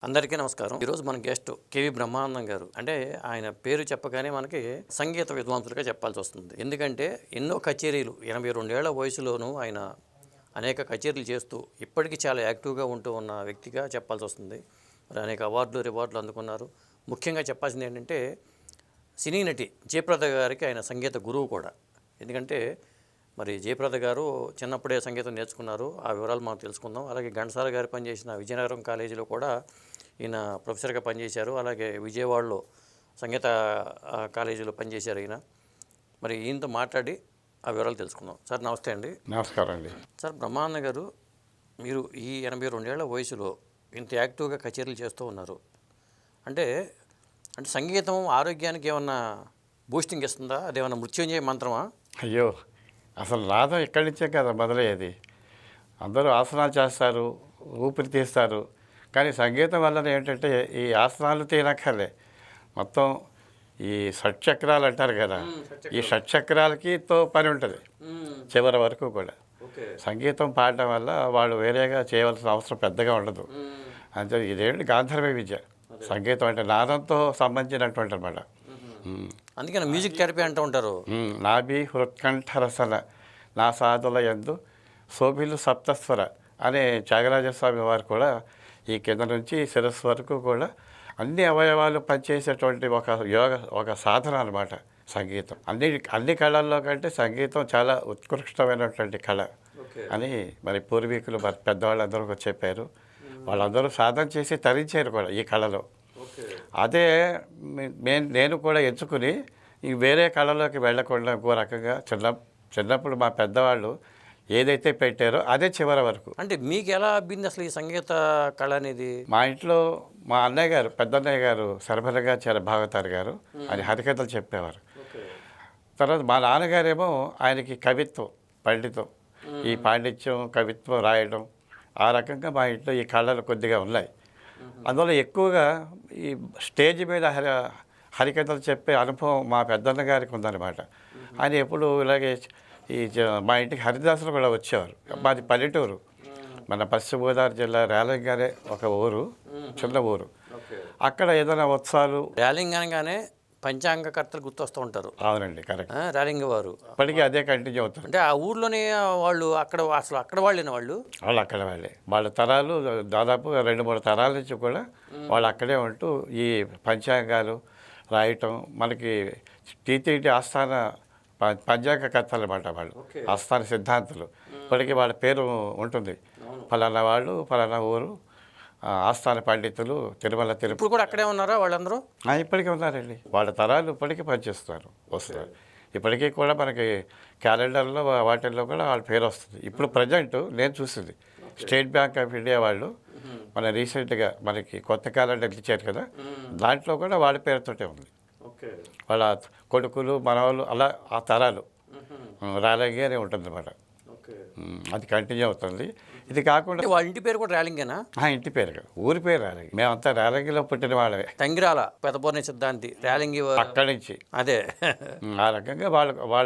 అందరికీ నమస్కారం. ఈరోజు మన గెస్ట్ కేవి బ్రహ్మానందం గారు. అంటే ఆయన పేరు చెప్పగానే మనకి సంగీత విద్వాంసులుగా చెప్పాల్సి వస్తుంది. ఎందుకంటే ఎన్నో కచేరీలు 82 ఏళ్ల వయసులోనూ ఆయన అనేక కచేరీలు చేస్తూ ఇప్పటికీ చాలా యాక్టివ్గా ఉంటూ ఉన్న వ్యక్తిగా చెప్పాల్సి వస్తుంది. మరి అనేక అవార్డులు రివార్డులు అందుకున్నారు. ముఖ్యంగా చెప్పాల్సింది ఏంటంటే సినీ నటి జయప్రద గారికి ఆయన సంగీత గురువు కూడా. ఎందుకంటే మరి జయప్రద గారు చిన్నప్పుడే సంగీతం నేర్చుకున్నారు. ఆ వివరాలు మనం తెలుసుకుందాం. అలాగే ఘంటసాల గారు పనిచేసిన విజయనగరం కాలేజీలో కూడా ఈయన ప్రొఫెసర్గా పనిచేశారు. అలాగే విజయవాడలో సంగీత కాలేజీలో పనిచేశారు ఈయన. మరి ఈయనతో మాట్లాడి ఆ వివరాలు తెలుసుకుందాం. సార్ నమస్తే అండి. నమస్కారం అండి. సార్ బ్రహ్మానంద గారు, మీరు ఈ 82 ఏళ్ల వయసులో ఇంత యాక్టివ్గా కచేరీలు చేస్తూ ఉన్నారు. అంటే అంటే సంగీతం ఆరోగ్యానికి ఏమన్నా బూస్టింగ్ ఇస్తుందా? అదేమన్నా మృత్యుంజయ మంత్రమా? అయ్యో, అసలు నాదం ఇక్కడి నుంచే కదా మొదలయ్యేది. అందరూ ఆసనాలు చేస్తారు, ఊపిరి తీస్తారు. కానీ సంగీతం వల్ల ఏంటంటే ఈ ఆసనాలు తీనక్కర్లే, మొత్తం ఈ షట్చక్రాలు అంటారు కదా, ఈ షట్చక్రాలకితో పని ఉంటుంది చివరి వరకు కూడా. సంగీతం పాడడం వల్ల వాళ్ళు వేరేగా చేయవలసిన అవసరం పెద్దగా ఉండదు. అంటే ఇదేంటి గాంధర్వ విద్య. సంగీతం అంటే నాదంతో సంబంధించినటువంటి అనమాట. అందుకని మ్యూజిక్ థెరపీ అంటూ ఉంటారు. నాభి హృత్కంఠరసన నా సాధుల యందు శోభిలు సప్తస్వర అనే త్యాగరాజస్వామి వారు కూడా ఈ కింద నుంచి శిరస్సు వరకు కూడా అన్ని అవయవాలు పనిచేసేటువంటి ఒక సాధన అనమాట సంగీతం. అన్ని కళల్లో కంటే సంగీతం చాలా ఉత్కృష్టమైనటువంటి కళ అని మరి పూర్వీకులు మరి పెద్దవాళ్ళందరూ చెప్పారు. వాళ్ళందరూ సాధన చేసి తరించారు కూడా ఈ కళలో. అదే నేను కూడా ఎంచుకుని ఈ వేరే కళలోకి వెళ్ళకుండా ఇంకో రకంగా చిన్నప్పుడు మా పెద్దవాళ్ళు ఏదైతే పెట్టారో అదే చివరి వరకు. అంటే మీకు ఎలా అబ్బింది అసలు ఈ సంగీత కళ అనేది? మా ఇంట్లో మా అన్నయ్య గారు, పెద్దన్నయ్య గారు శరభరగాచార్య భాగవతారు గారు, ఆయన హరికథలు చెప్పేవారు. తర్వాత మా నాన్నగారేమో ఆయనకి కవిత్వం, పండితం, ఈ పాండిత్యం కవిత్వం రాయడం, ఆ రకంగా మా ఇంట్లో ఈ కళలు కొద్దిగా ఉన్నాయి. అందువల్ల ఎక్కువగా ఈ స్టేజ్ మీద హరికథలు చెప్పే అనుభవం మా పెద్దన్న గారికి ఉందన్నమాట. ఆయన ఎప్పుడు ఇలాగే మా ఇంటికి హరిదాసులు కూడా వచ్చేవారు. మాది పల్లెటూరు, మన పశ్చిమ గోదావరి జిల్లా రేలంగానే ఒక ఊరు, చిన్న ఊరు. అక్కడ ఏదైనా ఉత్సవాలు, ర్యాలింగ్ అనగానే పంచాంగకర్తలు గుర్తొస్తూ ఉంటారు. అవునండి, కరెక్ట్. ర్యాలింగ్ వారు ఇప్పటికీ అదే కంటిన్యూ అవుతుంది. అంటే ఆ ఊర్లోనే వాళ్ళు అక్కడ వాళ్ళేనా వాళ్ళు అక్కడ వాళ్ళే, వాళ్ళ తరాలు దాదాపు 2-3 తరాల నుంచి కూడా వాళ్ళు అక్కడే ఉంటూ ఈ పంచాంగాలు రాయటం. మనకి టీటీడీ ఆస్థాన పంచాంగకర్తలు అన్నమాట వాళ్ళు, ఆస్థాన సిద్ధాంతులు. ఇప్పటికీ వాళ్ళ పేరు ఉంటుంది, ఫలానా వాళ్ళు ఫలానా ఊరు ఆస్థాన పండితులు తిరుమల తిరుపతి. ఇప్పుడు కూడా అక్కడే ఉన్నారా వాళ్ళందరూ? ఇప్పటికీ ఉన్నారండి. వాళ్ళ తరాలు ఇప్పటికీ పనిచేస్తారు, వస్తారు. ఇప్పటికీ కూడా మనకి క్యాలెండర్లో వాటిల్లో కూడా వాళ్ళ పేరు వస్తుంది. ఇప్పుడు ప్రజెంట్ నేను చూసింది స్టేట్ బ్యాంక్ ఆఫ్ ఇండియా వాళ్ళు మన రీసెంట్గా మనకి కొత్త క్యాలెండర్ ఇచ్చారు కదా, దాంట్లో కూడా వాళ్ళ పేరుతోటే ఉంది. వాళ్ళ కొడుకులు మనవాళ్ళు అలా ఆ తరాలు రాలంగే ఉంటుంది అన్నమాట. అది కంటిన్యూ అవుతుంది. ఇది కాకుండా వాళ్ళ ఇంటి పేరు కూడా ర్యాలింగేనా? ఇంటి పేరు, ఊరి పేరు ర్యాలింగ్. మేమంతా ర్యాలింగ్లో పుట్టిన వాళ్ళమే. తంగిరాల పెదపూర్ణ సిద్ధాంతి ర్యాలింగ్ అక్కడి నుంచి. అదే ఆ రకంగా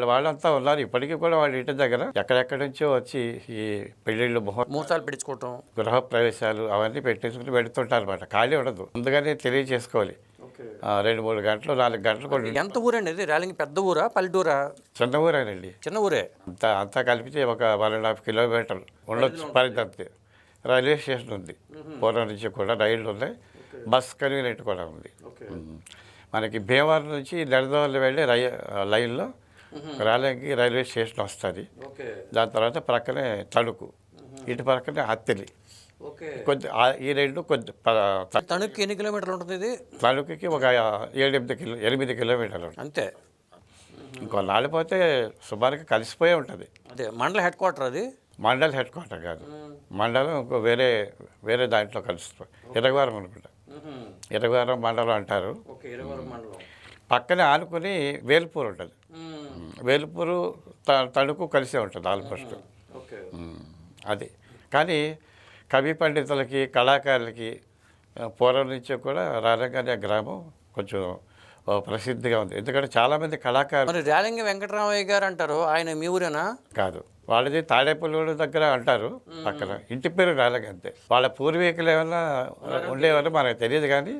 వాళ్ళంతా ఉన్నారు. ఇప్పటికీ కూడా వాళ్ళ ఇంటి దగ్గర ఎక్కడెక్కడి నుంచో వచ్చి ఈ పెళ్ళిళ్ళు ముహూర్తాలు పెట్టించుకోవటం, గృహ ప్రవేశాలు అవన్నీ పెట్టేసుకుని పెడుతుంటారు అనమాట. ఖాళీ ఉండదు, ముందుగానే తెలియజేసుకోవాలి. 2-3 గంటలు 4 గంటలు కూడా. ఎంత ఊరండి అది? ర్యాలింగ్ పెద్ద ఊరా పల్లెటూరా? చిన్న ఊరేనండి. చిన్న ఊరే. అంతా కలిపితే ఒక 1.5 కిలోమీటర్లు ఉండొచ్చు పరిధి. రైల్వే స్టేషన్ ఉంది, పూర్వం నుంచి కూడా రైళ్ళు ఉన్నాయి, బస్ కన్వీనియంట్ కూడా ఉంది. మనకి భీమవరం నుంచి నెడదవల్లి వెళ్ళే లైన్లో రాలంగి రైల్వే స్టేషన్ వస్తుంది. దాని తర్వాత ప్రక్కనే తణుకు, ఇటు ప్రక్కనే హత్తిలి. కొద్ది ఈ రెండు కొద్ది. తణుక్కి ఎన్ని కిలోమీటర్లు ఉంటుంది ఇది? తణుకుకి ఒక 8 కిలోమీటర్లు అంతే. ఇంకో నాడిపోతే సుమారుగా కలిసిపోయే ఉంటుంది. అదే మండల హెడ్ క్వార్టర్ అది? మండల్ హెడ్ క్వార్టర్ కాదు, మండలం ఇంకో వేరే దాంట్లో కలుస్తుంది. ఇరగవరం అనుకుంటా, ఇరగవరం మండలం అంటారు. పక్కనే ఆనుకుని వేల్పూర్ ఉంటుంది. వేల్పూరు తణుకు కలిసే ఉంటుంది ఆల్మోస్ట్. అది కానీ కవి పండితులకి కళాకారులకి పూర్వం నుంచి కూడా రాలంగి అనే గ్రామం కొంచెం ప్రసిద్ధిగా ఉంది. ఎందుకంటే చాలామంది కళాకారులు. మరి ర్యాలింగి వెంకటరామయ్య గారు అంటారు, ఆయన మీ ఊరేనా? కాదు, వాళ్ళది తాడేపల్లి దగ్గర అంటారు పక్కన. ఇంటి పేరు రేలంగి అంతే. వాళ్ళ పూర్వీకులు ఏమన్నా ఉండేవారు మనకు తెలియదు కానీ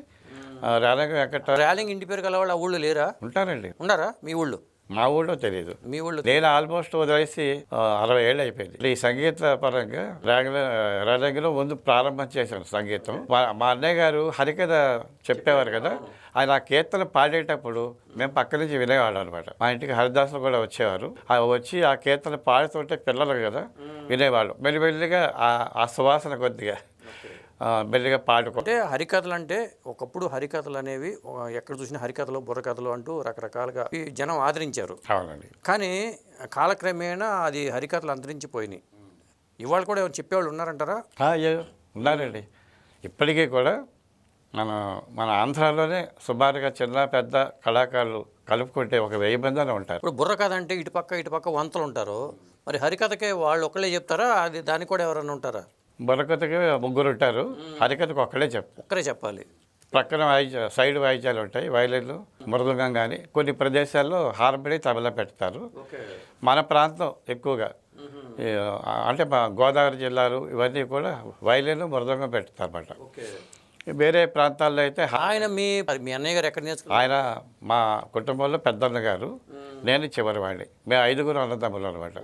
రేలంగి వెంకట ర్యాలింగ్ ఇంటి పేరు గల వాళ్ళు ఆ ఊళ్ళో లేరా? ఉంటారండి. ఉన్నారా మీ ఊళ్ళో? మా ఊళ్ళో తెలియదు. మీ ఊళ్ళో నేను ఆల్మోస్ట్ వదిలేసి 60 ఏళ్ళు అయిపోయింది. ఈ సంగీత పరంగా రేలంగిలో ముందు ప్రారంభం చేశాను సంగీతం. మా అన్నయ్య గారు హరికథ చెప్పేవారు కదా, ఆయన ఆ కీర్తన పాడేటప్పుడు మేము పక్క నుంచి వినేవాళ్ళం అనమాట. మా ఇంటికి హరిదాసులు కూడా వచ్చేవారు. వచ్చి ఆ కీర్తన పాడుతుంటే పిల్లలు కదా వినేవాళ్ళు. మెల్లిమెల్లిగా ఆ సువాసన కొద్దిగా మెల్లిగా పాడుకో. అంటే హరికథలు అంటే ఒకప్పుడు హరికథలు అనేవి ఎక్కడ చూసినా హరికథలు బుర్రకథలు అంటూ రకరకాలుగా ఈ జనం ఆదరించారు. అవునండి. కానీ కాలక్రమేణా అది హరికథలు అంతరించిపోయినాయి. ఇవాళ కూడా ఎవరు చెప్పేవాళ్ళు ఉన్నారంటారా? ఉన్నారండి. ఇప్పటికీ కూడా మన ఆంధ్రాలోనే సుమారుగా చిన్న పెద్ద కళాకారులు కలుపుకుంటే ఒక 1000 మంది ఉంటారు. ఇప్పుడు బుర్రకథ అంటే ఇటుపక్క వంతలు ఉంటారు. మరి హరికథకే వాళ్ళు ఒక్కళ్ళే చెప్తారా? అది దానికి కూడా ఎవరైనా ఉంటారా? బుర్రకథకి 3 ఉంటారు, హరికథకు ఒక్కడే చెప్తారు. ఒక్కరే చెప్పాలి. ప్రక్కన సైడ్ వాయిద్యాలు ఉంటాయి, వయలిన్లు, మృదంగం. కానీ కొన్ని ప్రదేశాల్లో హార్మోని తబలా పెడతారు. మన ప్రాంతం ఎక్కువగా అంటే మా గోదావరి జిల్లాలు ఇవన్నీ కూడా వయలిన్ మృదంగం పెడతారు అన్నమాట. వేరే ప్రాంతాల్లో అయితే ఆయన మీ అన్నయ్య గారు ఎక్కడ నేర్చుకున్నారు? ఆయన మా కుటుంబంలో పెద్దన్న గారు, నేను చివరి వాడిని. మేము 5 అన్నదమ్ములు అనమాట.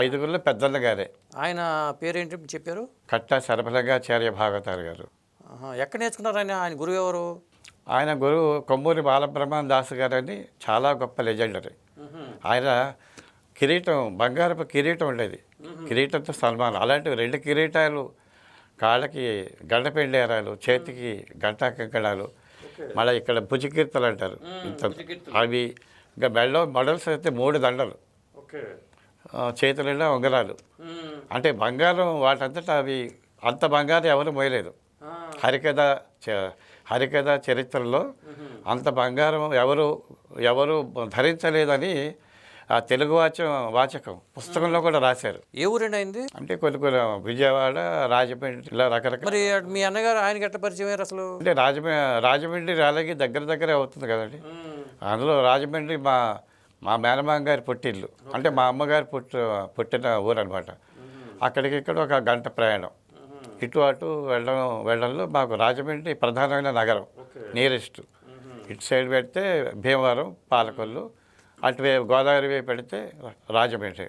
5 పెద్దన్న గారే. ఆయన పేరేంటి చెప్పారు? కట్టా శరభలంగాచార్య భాగవతారు గారు. ఎక్కడ నేర్చుకున్నారు ఆయన? ఆయన గురువు ఎవరు? ఆయన గురువు కొమ్మూరి బాలబ్రహ్మణ దాస్ గారు అని చాలా గొప్ప లెజెండరీ. ఆయన కిరీటం, బంగారపు కిరీటం ఉండేది, కిరీటంతో సన్మానం. అలాంటివి 2 కిరీటాలు, కాళ్ళకి గంట పెండేరాలు, చేతికి గంటా కంకణాలు, మళ్ళీ ఇక్కడ భుజకీర్తలు అంటారు ఇంత, అవి ఇంకా మెడలో మోడల్స్ అయితే 3 దండలు, చేతులలో ఉంగరాలు. అంటే బంగారం వాటంతటా అవి. అంత బంగారం ఎవరు మోయలేదు. హరికథ చరిత్రలో అంత బంగారం ఎవరు ధరించలేదని ఆ తెలుగు వాచకం పుస్తకంలో కూడా రాశారు. ఏ ఊరండి అయింది? అంటే కొన్ని విజయవాడ, రాజమండ్రి, ఇలా రకరకాల. మరి మీ అన్నగారు ఆయనకి ఎట్లా పరిచయం అయ్యారు అసలు? అంటే రాజమండ్రి రేలంగి దగ్గరే అవుతుంది కదండి. అందులో రాజమండ్రి మా మేనమామ గారి పుట్టిల్లు. అంటే మా అమ్మగారు పుట్టిన ఊరు అనమాట. అక్కడికి ఇక్కడ ఒక గంట ప్రయాణం. ఇటు అటు వెళ్ళడంలో మాకు రాజమండ్రి ప్రధానమైన నగరం, నియరెస్ట్. ఇటు సైడ్ పెడితే భీమవరం, పాలకొల్లు, అటువైపు గోదావరి వైపు పెడితే రాజమండ్రి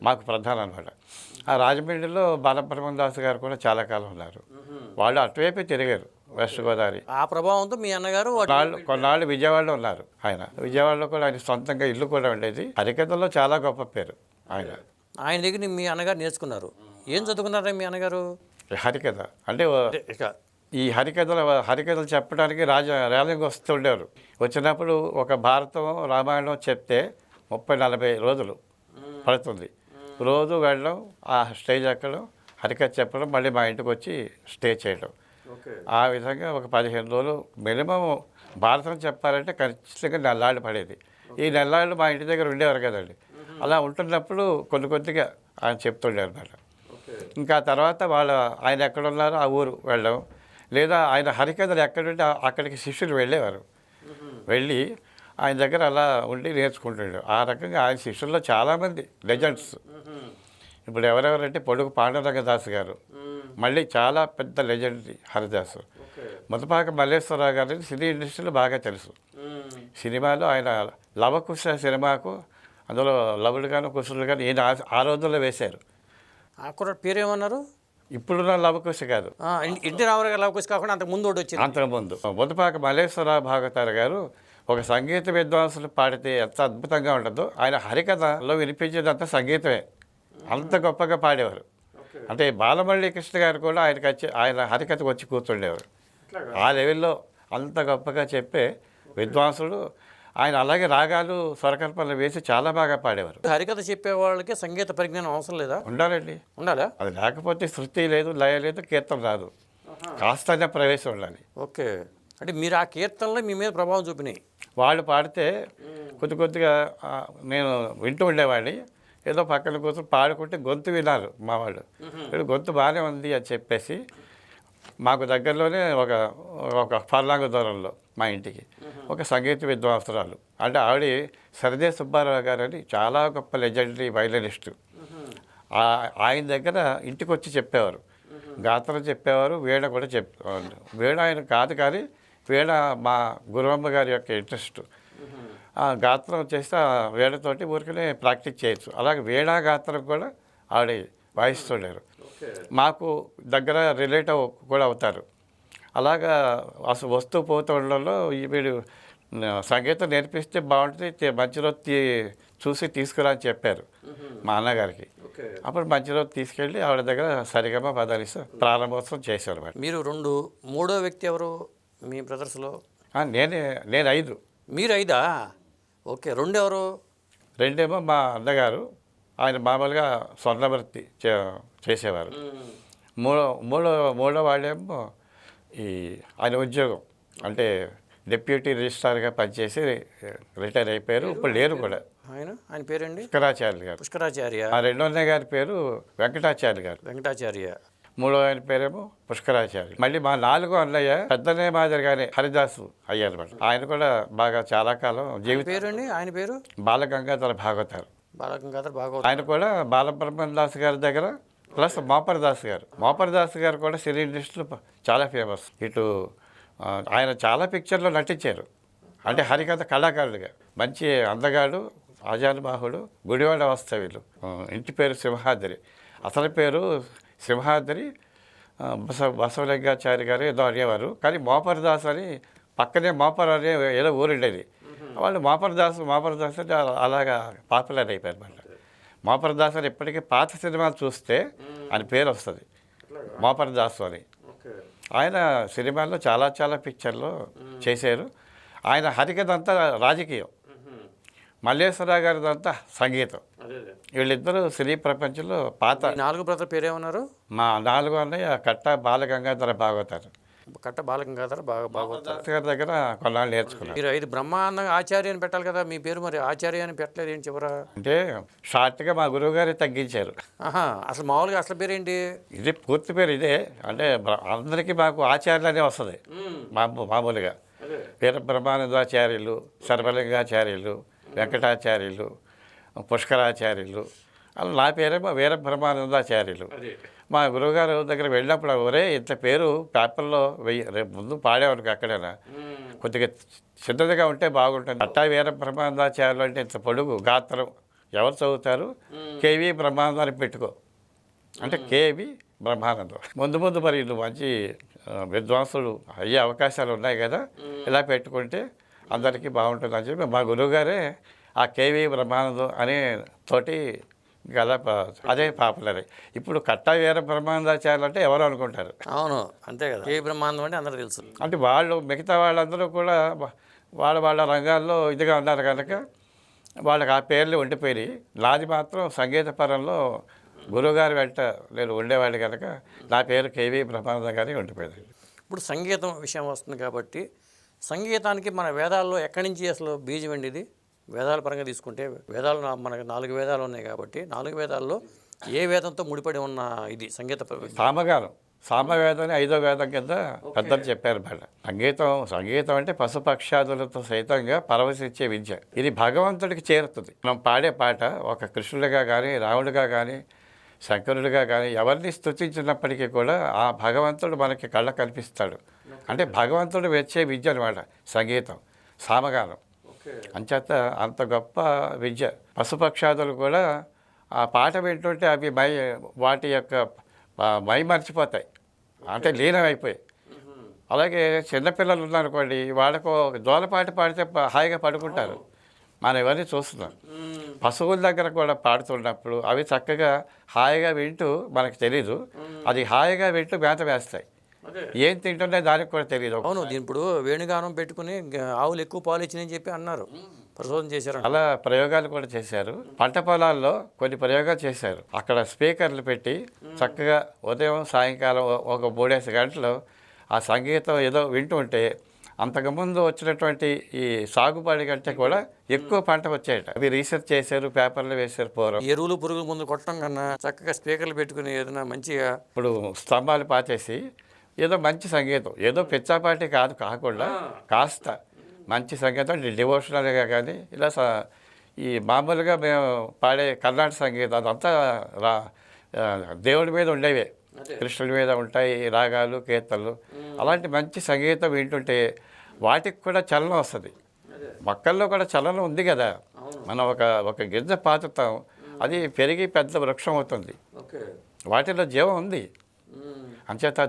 మాకు ప్రధానం అనమాట. ఆ రాజమండ్రిలో బాలబ్రహ్మణ దాస్ గారు కూడా చాలా కాలం ఉన్నారు. వాళ్ళు అటువైపే తిరిగారు, వెస్ట్ గోదావరి. ఆ ప్రభావంతో మీ అన్నగారు కొన్నాళ్ళు విజయవాడలో ఉన్నారు. ఆయన విజయవాడలో కూడా ఆయన సొంతంగా ఇల్లు కూడా ఉండేది. హరికథలో చాలా గొప్ప పేరు ఆయన దగ్గర మీ అన్నగారు నేర్చుకున్నారు. ఏం చదువుకున్నారా మీ అన్నగారు? హరికథ. అంటే ఈ హరికథలు చెప్పడానికి రేలంగి వస్తుండేవారు. వచ్చినప్పుడు ఒక భారతం, రామాయణం చెప్తే 30-40 రోజులు పడుతుంది. రోజు వెళ్ళడం, ఆ స్టేజ్ ఎక్కడం, హరికథ చెప్పడం, మళ్ళీ మా ఇంటికి వచ్చి స్టే చేయడం. ఆ విధంగా ఒక 15 రోజులు మినిమం భారతం చెప్పాలంటే ఖచ్చితంగా నెల్లాళ్ళు పడేది. ఈ నెల్లాళ్ళు మా ఇంటి దగ్గర ఉండేవారు కదండి. అలా ఉంటున్నప్పుడు కొద్దిగా ఆయన చెప్తుండే అనమాట. ఇంకా తర్వాత ఆయన ఎక్కడున్నారో ఆ ఊరు వెళ్ళడం, లేదా ఆయన హరికథలు ఎక్కడుంటే అక్కడికి శిష్యులు వెళ్ళేవారు. వెళ్ళి ఆయన దగ్గర అలా ఉండి నేర్చుకుంటుండే. ఆ రకంగా ఆయన శిష్యుల్లో చాలామంది లెజెండ్స్. ఇప్పుడు ఎవరెవరంటే పొడుగు పాండురంగదాస్ గారు, మళ్ళీ చాలా పెద్ద లెజెండ్ హరిదాసు. ముతపాక మల్లేశ్వరరావు గారిని సినీ ఇండస్ట్రీలో బాగా తెలుసు. సినిమాలో ఆయన లవకుశ సినిమాకు అందులో లవుడు గాను కుశులు కానీ ఈయన ఆ రోజుల్లో వేశారు. అక్కడ పేరేమన్నారు? ఇప్పుడున్న లవకుశ కాదు, ఎన్టీ రామారావు గారు లవకుశ కాకుండా అంతకుముందు ఒకటి వచ్చింది. అంతకుముందు ముతపాక మల్లేశ్వరరావు భాగవతారు గారు ఒక సంగీత విద్వాంసులు పాడితే ఎంత అద్భుతంగా ఉంటుందో, ఆయన హరికథలో వినిపించేదంతా సంగీతమే. అంత గొప్పగా పాడేవారు. అంటే బాలమురళీ కృష్ణ గారు కూడా ఆయన హరికథకు వచ్చి కూర్చుండేవారు. ఆ లెవెల్లో అంత గొప్పగా చెప్పే విద్వాంసుడు ఆయన. అలాగే రాగాలు, స్వరకల్పనలు వేసి చాలా బాగా పాడేవారు. హరికథ చెప్పే వాళ్ళకి సంగీత పరిజ్ఞానం అవసరం లేదా? ఉండాలండి. ఉండాలా? అది లేకపోతే శృతి లేదు, లయ లేదు, కీర్తన రాదు. కాస్తనే ప్రవేశం ఉండాలి. ఓకే. అంటే మీరు ఆ కీర్తనలో మీ మీద ప్రభావం చూపినాయి. వాళ్ళు పాడితే కొద్దిగా నేను వింటూ ఉండేవాడిని. ఏదో పక్కన కూర్చొని పాడుకుంటే గొంతు విన్నారు మా వాళ్ళు. గొంతు బాగానే ఉంది అని చెప్పేసి మాకు దగ్గరలోనే ఒక ఫర్లాంగ్ దూరంలో మా ఇంటికి ఒక సంగీత విద్వాంసురాలు, అంటే ఆవిడ సరదే సుబ్బారావు గారు అని చాలా గొప్ప లెజెండరీ వైలనిస్టు. ఆయన దగ్గర ఇంటికి వచ్చి చెప్పేవారు, గాత్రం చెప్పేవారు, వీణ కూడా చెప్పేవారు. వీణ ఆయన కాదు కానీ వీణ మా గురువమ్మ గారి యొక్క ఇంట్రెస్ట్. ఆ గాత్రం చేస్తే ఆ వీణతోటి ఊరికనే ప్రాక్టీస్ చేయొచ్చు. అలాగే వీణా గాత్రం కూడా ఆవిడ వాయిస్తుండారు. మాకు దగ్గర రిలేటివ్ కూడా అవుతారు. అలాగా అసలు వస్తూ పోతూ ఉండడంలో వీడు సంగీతం నేర్పిస్తే బాగుంటుంది, మంచి రోజు చూసి తీసుకురా అని చెప్పారు మా అన్నగారికి. అప్పుడు మంచి రోజు తీసుకెళ్ళి ఆవిడ దగ్గర సరిగమ పదాలిస్తూ ప్రారంభోత్సవం చేశారు అన్నమాట. మీరు మూడో వ్యక్తి ఎవరు మీ బ్రదర్స్లో? నేను 5. మీరు 5ఆ? ఓకే. 2 ఎవరు? 2 మా అన్నగారు, ఆయన మామూలుగా స్వర్ణభర్తి చేసేవారు. మూడో వాళ్ళేమో ఆయన ఉద్యోగం అంటే డిప్యూటీ రిజిస్ట్రార్గా పనిచేసి రిటైర్ అయిపోయారు. ఇప్పుడు లేరు కూడా. ఆయన పేరండి? పుష్కరాచార్యులు గారు. పుష్కరాచార్య. ఆ రెండో అన్నయ్య గారి పేరు వెంకటాచార్యులు గారు. వెంకటాచార్య. మూడో ఆయన పేరేమో పుష్కరాచార్యులు. మళ్ళీ మా 4గో అన్నయ్య పెద్దనే మాదిరిగానే హరిదాసు అయ్యారన్నమాట. ఆయన కూడా బాగా చాలా కాలం పేరండి ఆయన పేరు? బాలగంగాధర భాగవతారు. బాలగంగాధర భాగవతారు. ఆయన కూడా బాలబ్రహ్మణ్ దాస్ గారి దగ్గర ప్లస్ మోపరదాస్ గారు కూడా సినీ ఇండస్ట్రీలో చాలా ఫేమస్. ఇటు ఆయన చాలా పిక్చర్లో నటించారు. అంటే హరికథ కళాకారుడిగా మంచి అందగాడు, ఆజానుబాహుడు, గుడివాడ వాస్తవ్యులు. ఇంటి పేరు సింహాద్రి. అసలు పేరు సింహాద్రి బసవలింగాచారి గారు ఏదో అనేవారు. కానీ మోపరదాస్ అని పక్కనే మోపర్ అనే ఏదో ఊరుండేది. వాళ్ళు మోపరదాస్ అంటే అలాగా పాపులర్ అయిపోయారు అన్నమాట. మోపరదాస్ అని ఇప్పటికీ పాత సినిమాలు చూస్తే ఆయన పేరు వస్తుంది, మోపరదాసు అని. ఆయన సినిమాల్లో చాలా పిక్చర్లు చేశారు. ఆయన హరికథ అంతా రాజకీయం, మల్లేశ్వరరావు గారిదంతా సంగీతం. వీళ్ళిద్దరూ సినీ ప్రపంచంలో పాత. 4 బ్రదర్ పేరేమన్నారు? మా 4గో అన్నయ్య కట్ట బాలగంగాధర భాగవతారు. కట్ట బాలగంగాధర భాగవతారు గారి దగ్గర కొన్నాళ్ళు నేర్చుకున్నారు. మీరు 5 బ్రహ్మాండంగా ఆచార్య అని పెట్టాలి కదా, మీ పేరు మరి ఆచార్య అని పెట్టలేదు ఏంటి చివరా? అంటే షార్ట్గా మా గురువు గారే తగ్గించారు. అసలు మామూలుగా అసలు పేరేంటి? ఇది పూర్తి పేరు ఇదే. అంటే అందరికీ మాకు ఆచార్యులు అనే వస్తుంది మామూలుగా. వీర బ్రహ్మానందాచార్యులు, సర్వలింగాచార్యులు, వెంకటాచార్యులు, పుష్కరాచార్యులు, అలా నా పేరేమో వీర బ్రహ్మానందాచార్యులు. మా గురువుగారు దగ్గర వెళ్ళినప్పుడు ఒరే ఇంత పేరు పేపర్లో రేపు ముందు పాడేవారికి అక్కడైనా కొద్దిగా చిన్నదిగా ఉంటే బాగుంటుంది. అట్టా వీర బ్రహ్మానందాచార్యులు అంటే ఇంత పొడుగు గాత్రం ఎవరు చదువుతారు? కేవీ బ్రహ్మానందాన్ని పెట్టుకో అంటే కేవీ బ్రహ్మానందం. ముందు మరి ఇది మంచి విద్వాంసులు అయ్యే అవకాశాలు ఉన్నాయి కదా, ఇలా పెట్టుకుంటే అందరికీ బాగుంటుంది అని చెప్పి మా గురువుగారే ఆ కేవీ బ్రహ్మానందం అనే తోటి గల అదే పాపులర్. ఇప్పుడు కట్టా వీర బ్రహ్మానందాచార్యులు అంటే ఎవరు అనుకుంటారు. అవును, అంతే కదా. కేవీ బ్రహ్మానందం అంటే అందరూ తెలుసు. అంటే వాళ్ళు మిగతా వాళ్ళందరూ కూడా వాళ్ళ రంగాల్లో ఇదిగా ఉన్నారు కనుక వాళ్ళకి ఆ పేర్లు ఉండిపోయి, నాది మాత్రం సంగీత పరంలో గురువుగారి వెంట నేను ఉండేవాడిని కనుక నా పేరు కేవీ బ్రహ్మానందం గారి ఉండిపోయింది. ఇప్పుడు సంగీతం విషయం వస్తుంది కాబట్టి సంగీతానికి మన వేదాల్లో ఎక్కడి నుంచి అసలు బీజం అండి ఇది? వేదాల పరంగా తీసుకుంటే వేదాలు మనకు 4 వేదాలు ఉన్నాయి కాబట్టి 4 వేదాల్లో ఏ వేదంతో ముడిపడి ఉన్న ఇది సంగీత? సామవేదం 5వ వేదం కింద పెద్దలు చెప్పారు మేడ. సంగీతం అంటే పశుపక్షాదులతో సైతంగా పరవశించే విద్య. ఇది భగవంతుడికి చేరుతుంది. మనం పాడే పాట ఒక కృష్ణుడిగా కానీ, రాముడిగా కానీ, శంకరుడిగా కానీ ఎవరిని స్తుతించినప్పటికీ కూడా ఆ భగవంతుడు మనకి కళ్ళ కనిపిస్తాడు. అంటే భగవంతుడు వచ్చే విద్య అనమాట సంగీతం, సామగానం. అంచేత అంత గొప్ప విద్య. పశుపక్షాదులు కూడా ఆ పాట వింటుంటే అవి వాటి యొక్క మర్చిపోతాయి, అంటే లీనమైపోయి. అలాగే చిన్నపిల్లలు ఉన్నారనుకోండి, వాళ్ళకు జోలపాట పాడితే హాయిగా పడుకుంటారు. మనం ఇవన్నీ చూస్తున్నాం. పశువుల దగ్గర కూడా పాడుతున్నప్పుడు అవి చక్కగా హాయిగా వింటూ మనకు తెలీదు, అది హాయిగా వింటూ మేత వేస్తాయి. ఏం తింటుండే దానికి కూడా తెలియదు. అవును, ఇప్పుడు వేణుగానం పెట్టుకుని ఆవులు ఎక్కువ పాలు ఇచ్చినాయని చెప్పి అన్నారు, పరిశోధన చేశారు. అలా ప్రయోగాలు కూడా చేశారు. పంట పొలాల్లో కొన్ని ప్రయోగాలు చేశారు. అక్కడ స్పీకర్లు పెట్టి చక్కగా ఉదయం సాయంకాలం ఒక 3-5 గంటలు ఆ సంగీతం ఏదో వింటూ ఉంటే అంతకుముందు వచ్చినటువంటి ఈ సాగుబడి కంటే కూడా ఎక్కువ పంట వచ్చాయట. అవి రీసెర్చ్ చేశారు, పేపర్లు వేశారు. పూర్వం ఎరువులు పురుగుల ముందు కొట్టడం కన్నా చక్కగా స్పీకర్లు పెట్టుకుని ఏదైనా మంచిగా ఇప్పుడు స్తంభాలు పాచేసి ఏదో మంచి సంగీతం, ఏదో పిచ్చాపాటి కాకుండా కాస్త మంచి సంగీతం డివోషనల్గా కానీ ఇలా ఈ మామూలుగా మేము పాడే కర్ణాటక సంగీతం అదంతా రా ఆ, దేవుడి మీద ఉండేవే, కృష్ణుడి మీద ఉంటాయి రాగాలు కీర్తనలు. అలాంటి మంచి సంగీతం వింటుంటే వాటికి కూడా చలనం వస్తుంది. మొక్కల్లో కూడా చలనం ఉంది కదా. మనం ఒక గింజ పాతుతాం, అది పెరిగి పెద్ద వృక్షం అవుతుంది. వాటిలో జీవం ఉంది. అంచేత